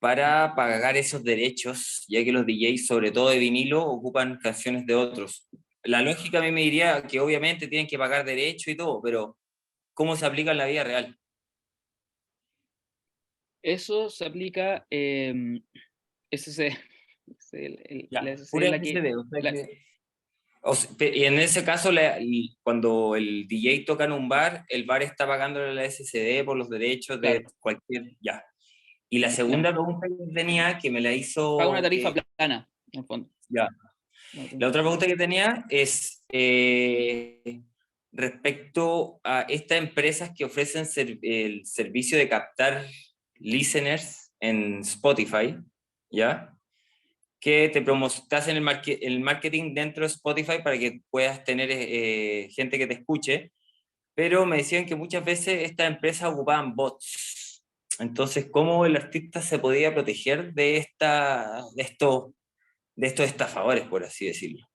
para pagar esos derechos, ya que los DJs, sobre todo de vinilo, ocupan canciones de otros. La lógica a mí me diría que obviamente tienen que pagar derechos y todo, pero ¿cómo se aplica en la vida real? Eso se aplica, SC, la Ya, SC es pura la que, SCD, o sea la- que y en ese caso, cuando el DJ toca en un bar, el bar está pagándole a la SCD por los derechos de claro, cualquier. Ya. Y la la- segunda pregunta que tenía, que me la paga una hizo. tarifa plana, en el fondo. Ya. No, La otra pregunta que tenía es respecto a estas empresas que ofrecen el servicio de captar listeners en Spotify, ¿ya? Que te hacen el marketing dentro de Spotify para que puedas tener gente que te escuche, pero me decían que muchas veces estas empresas ocupaban bots. Entonces, ¿cómo el artista se podía proteger de estos estafadores, por así decirlo?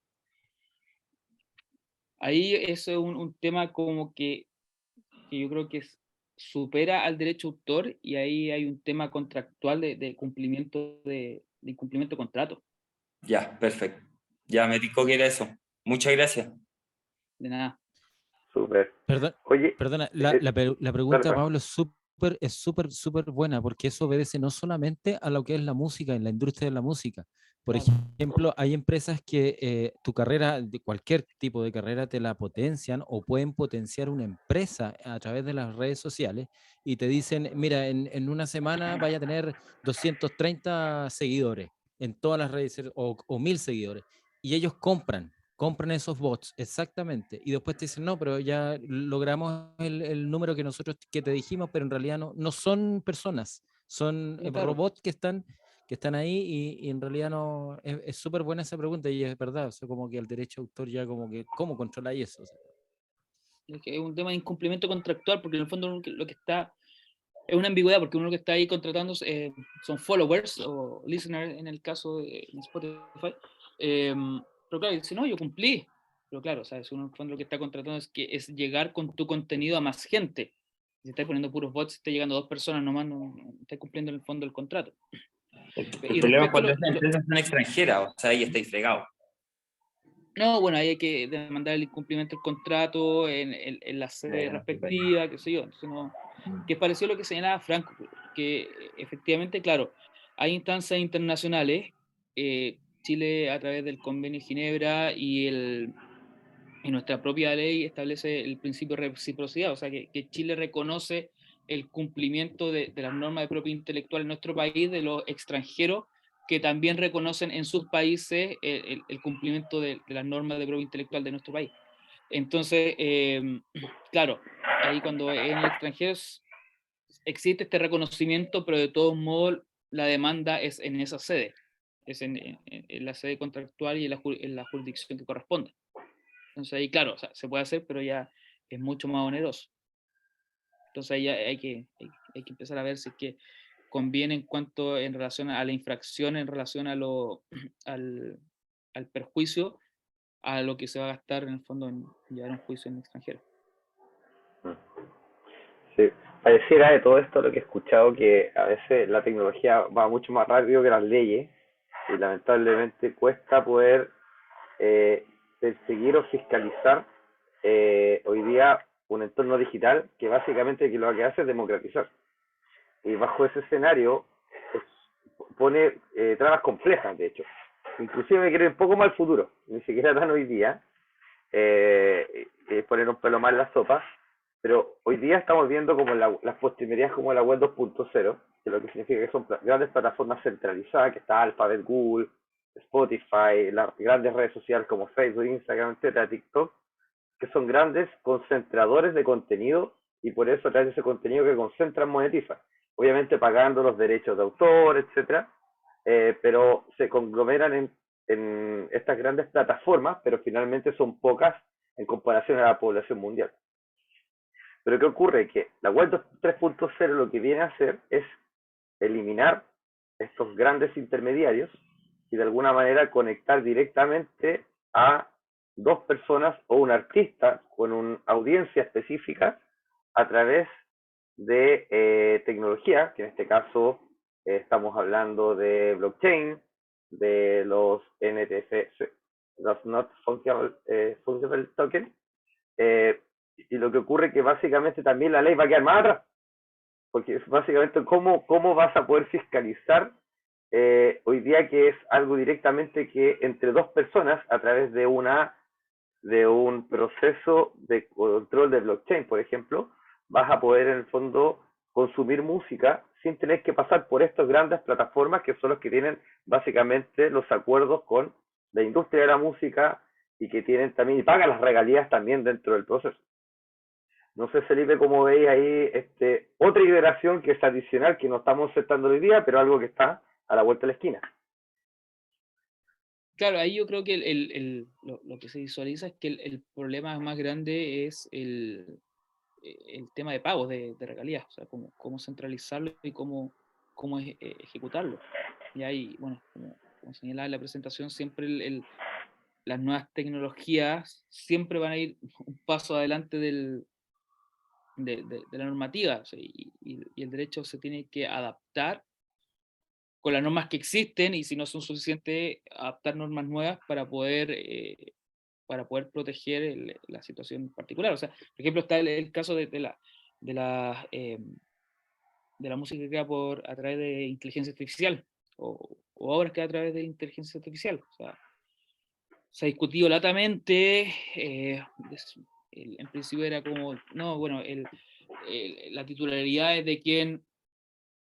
Ahí eso es un tema como que yo creo que supera al derecho de autor y ahí hay un tema contractual de cumplimiento de incumplimiento de contrato. Ya, perfecto. Ya me dijo que era eso. Muchas gracias. De nada. Súper. Perdón, Oye, perdona, la dale, pregunta, pues. Pablo, es súper buena, porque eso obedece no solamente a lo que es la música, en la industria de la música. Por Claro. ejemplo, hay empresas que tu carrera, de cualquier tipo de carrera, te la potencian o pueden potenciar una empresa a través de las redes sociales y te dicen, mira, en una semana vaya a tener 230 seguidores en todas las redes o 1000 seguidores. Y ellos compran esos bots, exactamente, y después te dicen, no, pero ya logramos el número que te dijimos, pero en realidad no son personas, son No, claro. robots que están ahí y en realidad no, es súper buena esa pregunta y es verdad, o sea, como que el derecho de autor ya como que, ¿cómo controláis eso? O sea, Es que es un tema de incumplimiento contractual porque en el fondo lo que está es una ambigüedad porque uno lo que está ahí contratando son followers o listeners en el caso de Spotify. Pero claro, dice, no, yo cumplí. Pero claro, o sea, uno en el fondo lo que está contratando es llegar con tu contenido a más gente. Si estás poniendo puros bots, está llegando a 2 personas nomás, no estás cumpliendo en el fondo el contrato. El Y problema es respecto a cuando estas empresas son extranjeras, o sea, ahí estáis fregados. no, bueno, ahí hay que demandar el incumplimiento del contrato en la sede Ya, respectiva, qué sé yo. Entonces, que pareció lo que señalaba Franco, que efectivamente, claro, hay instancias internacionales, Chile a través del Convenio de Ginebra y nuestra propia ley establece el principio de reciprocidad, o sea, que Chile reconoce el cumplimiento de las normas de propiedad intelectual en nuestro país de los extranjeros que también reconocen en sus países el cumplimiento de las normas de propiedad intelectual de nuestro país. Entonces, claro, ahí cuando en el extranjero existe este reconocimiento, pero de todos modos la demanda es en esa sede, es en la sede contractual y en la jurisdicción que corresponde. Entonces ahí, claro, o sea, se puede hacer, pero ya es mucho más oneroso. Entonces ahí ya hay que empezar a ver si es que conviene en relación a la infracción, en relación al, al perjuicio, a lo que se va a gastar en el fondo en llevar un juicio en el extranjero. Sí. Pareciera de todo esto lo que he escuchado que a veces la tecnología va mucho más rápido que las leyes y lamentablemente cuesta poder perseguir o fiscalizar hoy día un entorno digital que básicamente lo que hace es democratizar. Y bajo ese escenario pone trabas complejas, de hecho. Inclusive me quiero ir un poco más al futuro, ni siquiera tan hoy día, poner un pelo más en la sopa, pero hoy día estamos viendo como las postrimerías como la web 2.0, que lo que significa que son grandes plataformas centralizadas, que está Alphabet, Google, Spotify, las grandes redes sociales como Facebook, Instagram, etcétera, TikTok, que son grandes concentradores de contenido y por eso a través de ese contenido que concentran monetizan. Obviamente pagando los derechos de autor, etcétera, pero se conglomeran en estas grandes plataformas, pero finalmente son pocas en comparación a la población mundial. Pero ¿qué ocurre? Que la web 3.0 lo que viene a hacer es eliminar estos grandes intermediarios y de alguna manera conectar directamente a dos personas o un artista con una audiencia específica a través de tecnología, que en este caso estamos hablando de blockchain, de los NTF, los Not Fungible Token, y lo que ocurre es que básicamente también la ley va a quedar más atrás, porque es básicamente cómo vas a poder fiscalizar hoy día que es algo directamente que entre dos personas a través de un proceso de control de blockchain, por ejemplo, vas a poder en el fondo consumir música sin tener que pasar por estas grandes plataformas que son los que tienen básicamente los acuerdos con la industria de la música y que tienen también y pagan las regalías también dentro del proceso. No sé, Felipe, cómo veis ahí otra iteración que es adicional, que no estamos aceptando hoy día, pero algo que está a la vuelta de la esquina. Claro, ahí yo creo que lo que se visualiza es que el problema más grande es el tema de pagos de regalías, o sea, cómo centralizarlo y cómo ejecutarlo. Y ahí, bueno, como señalaba en la presentación, siempre las nuevas tecnologías siempre van a ir un paso adelante de la normativa, o sea, y el derecho se tiene que adaptar con las normas que existen y si no son suficientes, adaptar normas nuevas para poder proteger la situación particular. O sea, por ejemplo, está el caso de la música que queda a través de inteligencia artificial o obras que a través de inteligencia artificial. O sea, se ha discutido latamente, en principio era como, no, bueno, la titularidad es de quien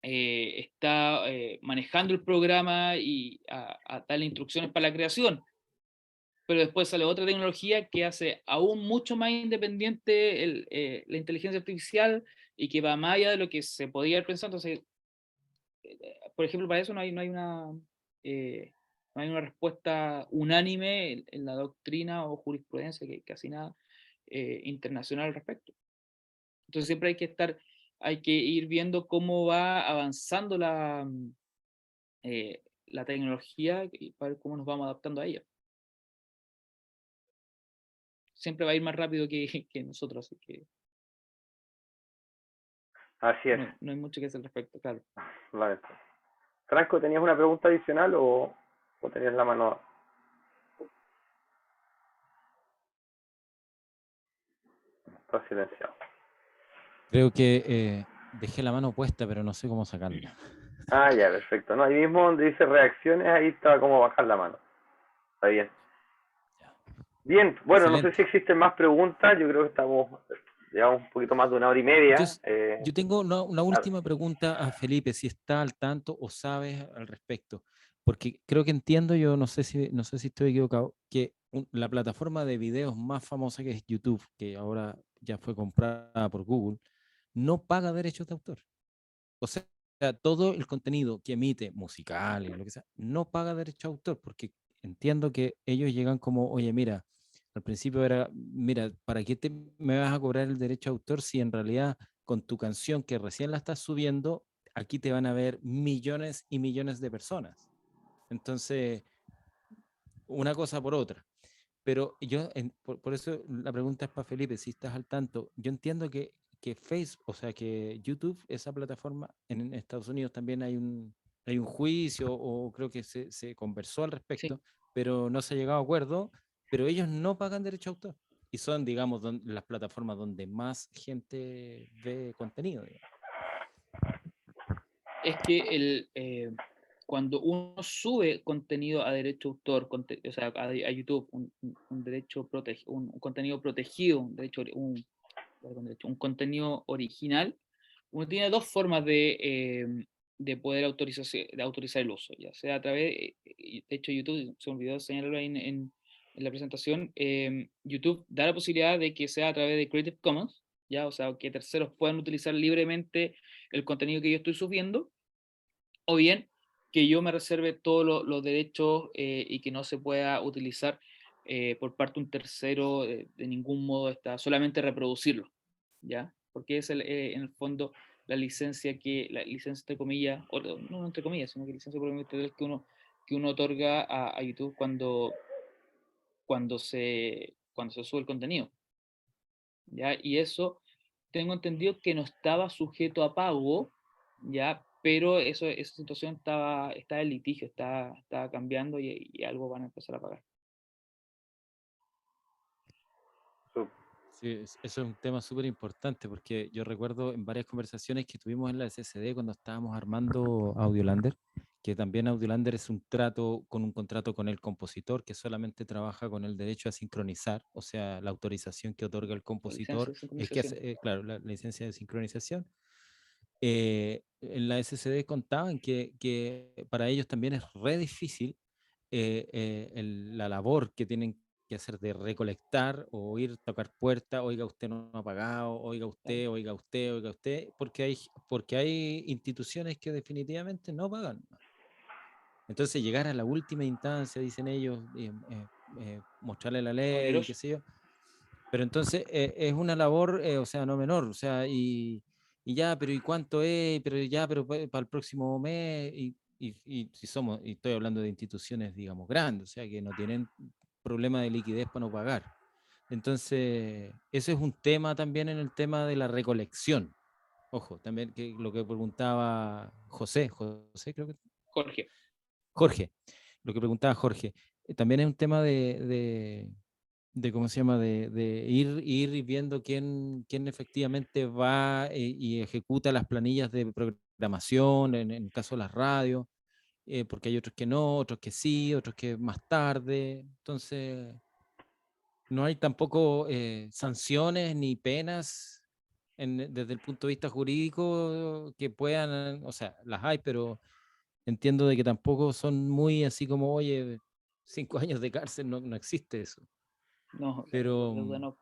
está manejando el programa y a darle instrucciones para la creación. Pero después sale otra tecnología que hace aún mucho más independiente la inteligencia artificial y que va más allá de lo que se podía haber pensado. Entonces, por ejemplo, para eso no hay una respuesta unánime en la doctrina o jurisprudencia, que casi nada internacional al respecto. Entonces siempre hay que ir viendo cómo va avanzando la tecnología y para ver cómo nos vamos adaptando a ella. Siempre va a ir más rápido que nosotros, así que Así es. no hay mucho que hacer al respecto, claro. Vale. Franco, ¿tenías una pregunta adicional o tenías la mano? Está silenciado. Creo que dejé la mano puesta, pero no sé cómo sacarla. Ah, ya, perfecto. No, ahí mismo donde dice reacciones, ahí está como bajar la mano. Está bien. Bien, bueno, Excelente. no sé si existen más preguntas. Yo creo que llevamos un poquito más de 1 hora y media. Entonces, yo tengo una última pregunta a Felipe, si está al tanto o sabes al respecto, porque creo que entiendo, yo no sé si estoy equivocado, que la plataforma de videos más famosa que es YouTube, que ahora ya fue comprada por Google, no paga derechos de autor. O sea, todo el contenido que emite, musical y lo que sea, no paga derecho de autor, porque entiendo que ellos llegan como, oye, mira, al principio era, mira, ¿para qué me vas a cobrar el derecho de autor si en realidad con tu canción que recién la estás subiendo, aquí te van a ver millones y millones de personas? Entonces, una cosa por otra. Pero por eso la pregunta es para Felipe, si estás al tanto. Yo entiendo que Facebook, o sea, que YouTube, esa plataforma, en Estados Unidos también hay un juicio, o creo que se conversó al respecto, Sí. pero no se ha llegado a acuerdo, pero ellos no pagan derecho a autor. Y son, digamos, las plataformas donde más gente ve contenido, digamos. Es que cuando uno sube contenido a derecho de autor, o sea, a YouTube, un derecho un contenido protegido, un contenido original, uno tiene dos formas de poder autorizar el uso, ya sea a través, de hecho YouTube, se me olvidó señalarlo ahí en la presentación, YouTube da la posibilidad de que sea a través de Creative Commons, ya, o sea, que terceros puedan utilizar libremente el contenido que yo estoy subiendo, o bien que yo me reserve todos los derechos y que no se pueda utilizar por parte de un tercero de ningún modo, solamente reproducirlo, ¿ya? Porque es en el fondo la licencia entre comillas, o no entre comillas, sino que licencia propiamente que uno otorga a YouTube cuando se sube el contenido, ¿ya? Y eso tengo entendido que no estaba sujeto a pago, ¿ya? Pero esa situación estaba en litigio, estaba cambiando y algo van a empezar a pagar. Sí, eso es un tema súper importante porque yo recuerdo en varias conversaciones que tuvimos en la SSD cuando estábamos armando Audiolander, que también Audiolander es un contrato con el compositor que solamente trabaja con el derecho a sincronizar, o sea, la autorización que otorga el La licencia compositor de es que sincronización. hace, claro, la licencia de sincronización. En la SSD contaban que para ellos también es re difícil la labor que tienen que hacer de recolectar o ir a tocar puerta, oiga usted no ha pagado, oiga usted, oiga usted, oiga usted, porque hay instituciones que definitivamente no pagan. Entonces llegar a la última instancia, dicen ellos, mostrarle la ley, qué Oneroso. sé yo. Pero entonces es una labor, o sea, no menor, o sea, y ya, pero ¿y cuánto es? Pero ya, pero para el próximo mes, y si somos, y estoy hablando de instituciones, digamos, grandes, o sea, que no tienen problema de liquidez para no pagar. Entonces, ese es un tema también en el tema de la recolección. Ojo, también que lo que preguntaba José creo que Jorge. Jorge, lo que preguntaba Jorge, también es un tema de ¿cómo se llama? De ir viendo quién efectivamente va y ejecuta las planillas de programación, en el caso de las radios, porque hay otros que no, otros que sí, otros que más tarde. Entonces, no hay tampoco sanciones ni penas desde el punto de vista jurídico que puedan, o sea, las hay, pero entiendo de que tampoco son muy así como, oye, 5 años de cárcel, no existe eso. No, Pero la deuda no.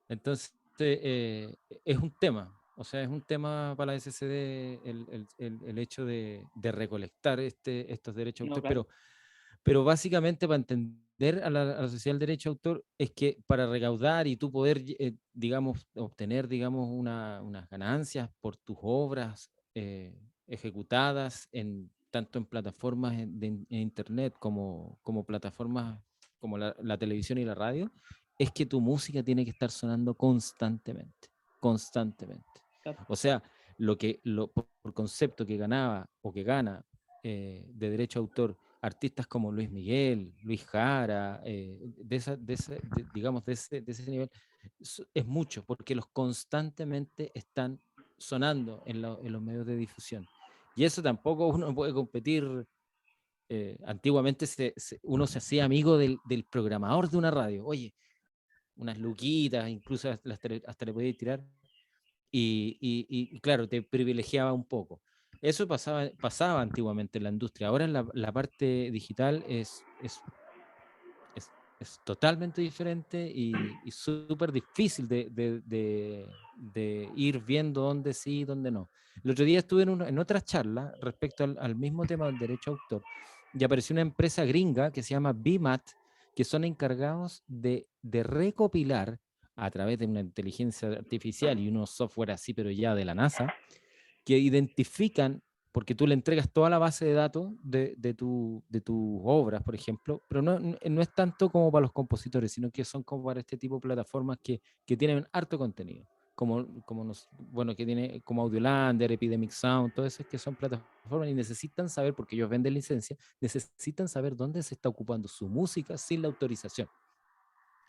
entonces es un tema, o sea, es un tema para la SCD el hecho de recolectar estos derechos de No, autor, claro. pero básicamente para entender a la sociedad del derecho de autor es que para recaudar y tú poder, digamos, obtener, digamos, unas ganancias por tus obras ejecutadas tanto en plataformas en internet como plataformas como la televisión y la radio, es que tu música tiene que estar sonando constantemente, constantemente. Claro. O sea, por concepto que ganaba o que gana de derecho a autor artistas como Luis Miguel, Luis Jara, digamos, de ese nivel, es mucho, porque los constantemente están sonando en los medios de difusión. Y eso tampoco uno puede competir. Antiguamente uno se hacía amigo del programador de una radio. Oye, unas luquitas, incluso hasta le podía tirar, y claro, te privilegiaba un poco. Eso pasaba antiguamente en la industria. Ahora en la parte digital es totalmente diferente y súper difícil de ir viendo dónde sí y dónde no. El otro día estuve en otra charla respecto al mismo tema del derecho a autor y apareció una empresa gringa que se llama BMAT, que son encargados de recopilar a través de una inteligencia artificial y unos software así, pero ya de la NASA, que identifican, porque tú le entregas toda la base de datos de tus obras, por ejemplo, pero no es tanto como para los compositores, sino que son como para este tipo de plataformas que tienen harto contenido, bueno, que tiene como Audiolander, Epidemic Sound, todas esas que son plataformas y necesitan saber, porque ellos venden licencia, necesitan saber dónde se está ocupando su música sin la autorización,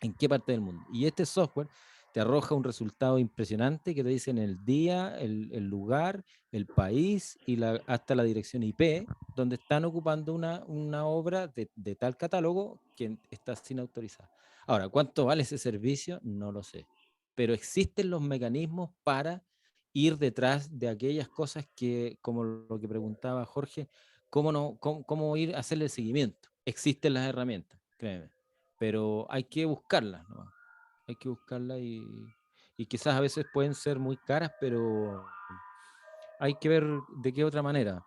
en qué parte del mundo. Y este software te arroja un resultado impresionante que te dicen el día, el lugar, el país y hasta la dirección IP, donde están ocupando una obra de tal catálogo que está sin autorizar. Ahora, ¿cuánto vale ese servicio? No lo sé. Pero existen los mecanismos para ir detrás de aquellas cosas que, como lo que preguntaba Jorge, cómo ir a hacerle el seguimiento. Existen las herramientas, créeme, pero hay que buscarlas, ¿no? Hay que buscarlas y quizás a veces pueden ser muy caras, pero hay que ver de qué otra manera.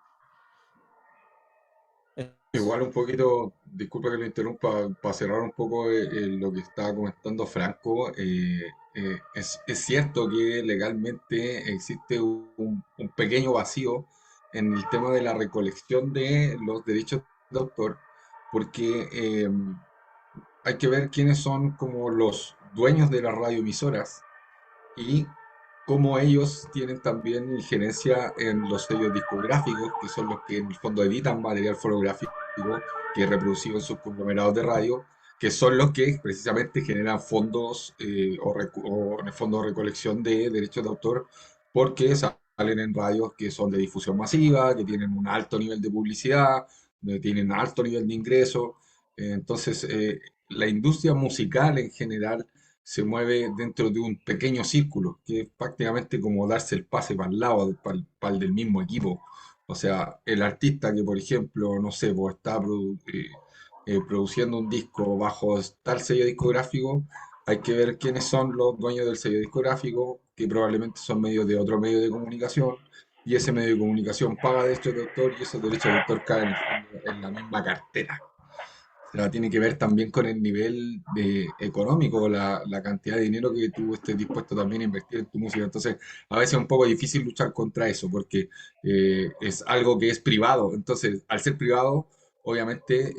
Igual un poquito, disculpa que lo interrumpa, para cerrar un poco lo que estaba comentando Franco, es cierto que legalmente existe un pequeño vacío en el tema de la recolección de los derechos de autor, porque hay que ver quiénes son como los dueños de las radioemisoras y cómo ellos tienen también injerencia en los sellos discográficos, que son los que en el fondo editan material fonográfico que es reproducido en sus conglomerados de radio, que son los que precisamente generan fondos o en el fondo recolección de derechos de autor, porque salen en radios que son de difusión masiva, que tienen un alto nivel de publicidad, que tienen alto nivel de ingreso. Entonces, la industria musical en general se mueve dentro de un pequeño círculo, que es prácticamente como darse el pase para el lado, para el del mismo equipo. O sea, el artista que, por ejemplo, no sé, pues está produciendo un disco bajo tal sello discográfico, hay que ver quiénes son los dueños del sello discográfico, que probablemente son medios de otro medio de comunicación, y ese medio de comunicación paga derechos de autor y esos derechos de autor caen en el fondo en la misma cartera. O sea, tiene que ver también con el nivel económico, la cantidad de dinero que tú estés dispuesto también a invertir en tu música. Entonces, a veces es un poco difícil luchar contra eso, porque es algo que es privado. Entonces, al ser privado, obviamente,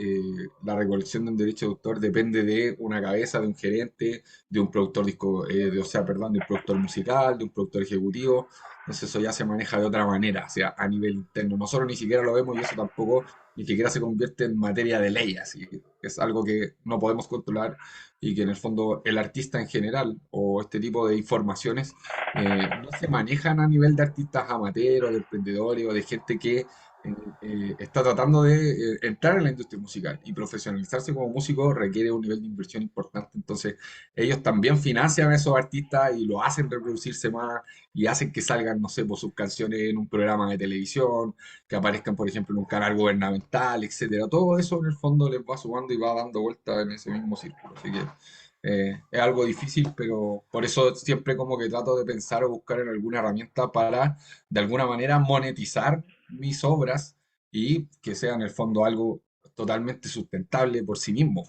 la recolección de un derecho de autor depende de una cabeza, de un gerente, de un productor o sea, perdón, de un productor musical, de un productor ejecutivo. Entonces, eso ya se maneja de otra manera, o sea, a nivel interno. Nosotros ni siquiera lo vemos y eso tampoco ni siquiera se convierte en materia de ley, así que es algo que no podemos controlar y que en el fondo el artista en general o este tipo de informaciones no se manejan a nivel de artistas amateurs, de emprendedores o de gente que está tratando de entrar en la industria musical y profesionalizarse como músico requiere un nivel de inversión importante. Entonces, ellos también financian a esos artistas y lo hacen reproducirse más y hacen que salgan, no sé, por sus canciones en un programa de televisión, que aparezcan, por ejemplo, en un canal gubernamental, etcétera. Todo eso en el fondo les va sumando y va dando vuelta en ese mismo círculo. Así que es algo difícil, pero por eso siempre como que trato de pensar o buscar en alguna herramienta para, de alguna manera, monetizar mis obras y que sea en el fondo algo totalmente sustentable por sí mismo.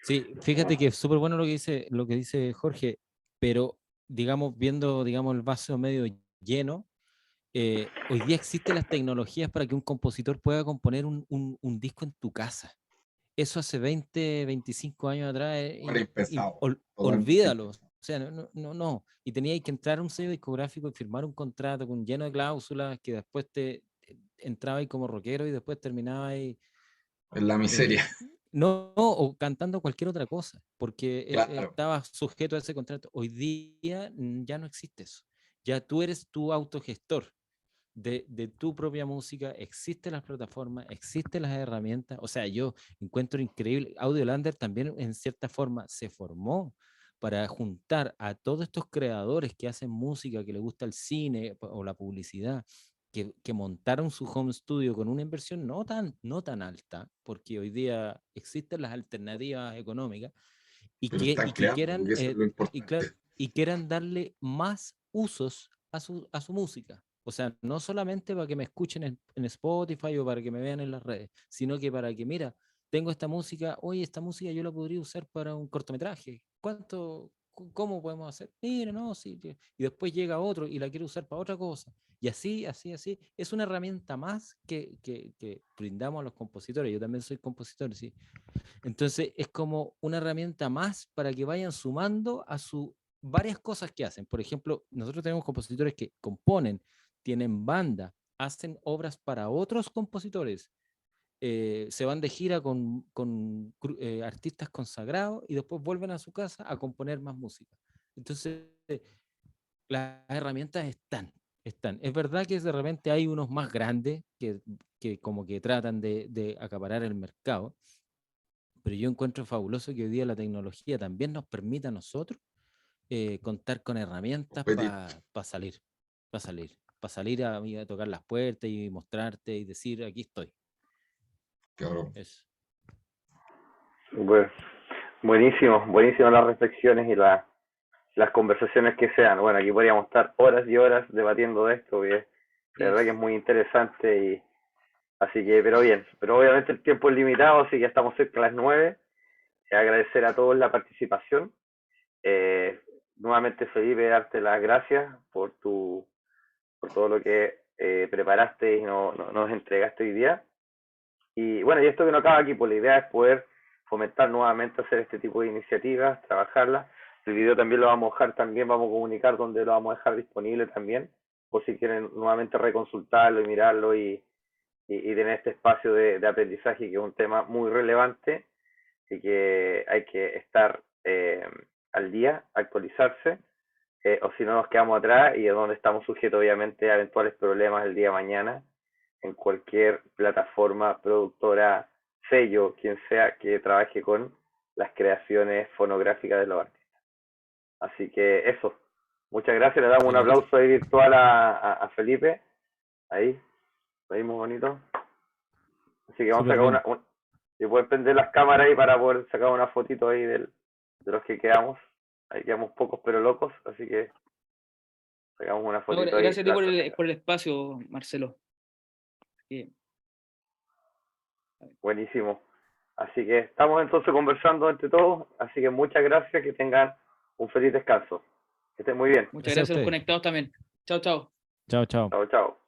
Sí, fíjate que es súper bueno lo que dice Jorge, pero digamos, viendo, digamos, el vaso medio lleno, hoy día existen las tecnologías para que un compositor pueda componer un disco en tu casa. Eso hace 20, 25 años atrás, Ahora impensado, totalmente olvídalo. O impensado. sea, no. Y teníais que entrar a un sello discográfico y firmar un contrato con lleno de cláusulas que después entraba ahí como rockero y después terminaba ahí En la miseria, o cantando cualquier otra cosa, porque claro. estaba sujeto a ese contrato. Hoy día ya no existe eso. Ya tú eres tu autogestor de tu propia música, existen las plataformas, existen las herramientas. O sea, yo encuentro increíble. Audiolander también en cierta forma se formó para juntar a todos estos creadores que hacen música, que les gusta el cine o la publicidad, que montaron su home studio con una inversión no tan alta, porque hoy día existen las alternativas económicas, Pero están y que creando, quieran, porque eso es lo claro, importante. y quieran darle más usos a su música. O sea, no solamente para que me escuchen en Spotify o para que me vean en las redes, sino que para que, mira, tengo esta música, oye, esta música yo la podría usar para un cortometraje. ¿Cómo podemos hacer? Mira, no, sí. Y después llega otro y la quiere usar para otra cosa. Y así. Es una herramienta más que brindamos a los compositores. Yo también soy compositor, sí. Entonces es como una herramienta más para que vayan sumando varias cosas que hacen. Por ejemplo, nosotros tenemos compositores que componen, tienen banda, hacen obras para otros compositores, se van de gira con artistas consagrados y después vuelven a su casa a componer más música. Entonces, las herramientas están. Es verdad que de repente hay unos más grandes que como que tratan de acaparar el mercado, pero yo encuentro fabuloso que hoy día la tecnología también nos permita a nosotros contar con herramientas competir, para salir a tocar las puertas y mostrarte y decir, aquí estoy. claro. Eso. Bueno, buenísimo, buenísimas las reflexiones y las conversaciones que sean. Bueno, aquí podríamos estar horas y horas debatiendo de esto, que la verdad que es muy interesante y así que, pero bien, pero obviamente el tiempo es limitado, así que estamos cerca de las 9. Agradecer a todos la participación. Nuevamente, Felipe, darte las gracias por todo lo que preparaste y nos entregaste hoy día. Y bueno, y esto que no acaba aquí, pues la idea es poder fomentar nuevamente hacer este tipo de iniciativas, trabajarlas. El video también lo vamos a dejar, también vamos a comunicar donde lo vamos a dejar disponible también, por si quieren nuevamente reconsultarlo y mirarlo y tener este espacio de aprendizaje, que es un tema muy relevante y que hay que estar al día, actualizarse, o si no nos quedamos atrás y es donde estamos sujetos obviamente a eventuales problemas el día de mañana en cualquier plataforma, productora, sello, quien sea que trabaje con las creaciones fonográficas de los artistas. Así que eso, muchas gracias, le damos un Excelente. aplauso ahí virtual a Felipe, ahí muy bonito. Así que vamos a Súper sacar bien. si pueden prender las cámaras ahí para poder sacar una fotito ahí de los que quedamos. Ahí quedamos pocos pero locos, así que sacamos una No, fotito ahí. gracias a ti por el espacio, Marcelo. Buenísimo. Así que estamos entonces conversando entre todos, así que muchas gracias, que tengan un feliz descanso. Que estén muy bien. Muchas Gracias a gracias a los ustedes. conectados también. Chao, chao. Chao, chao. Chao, chao.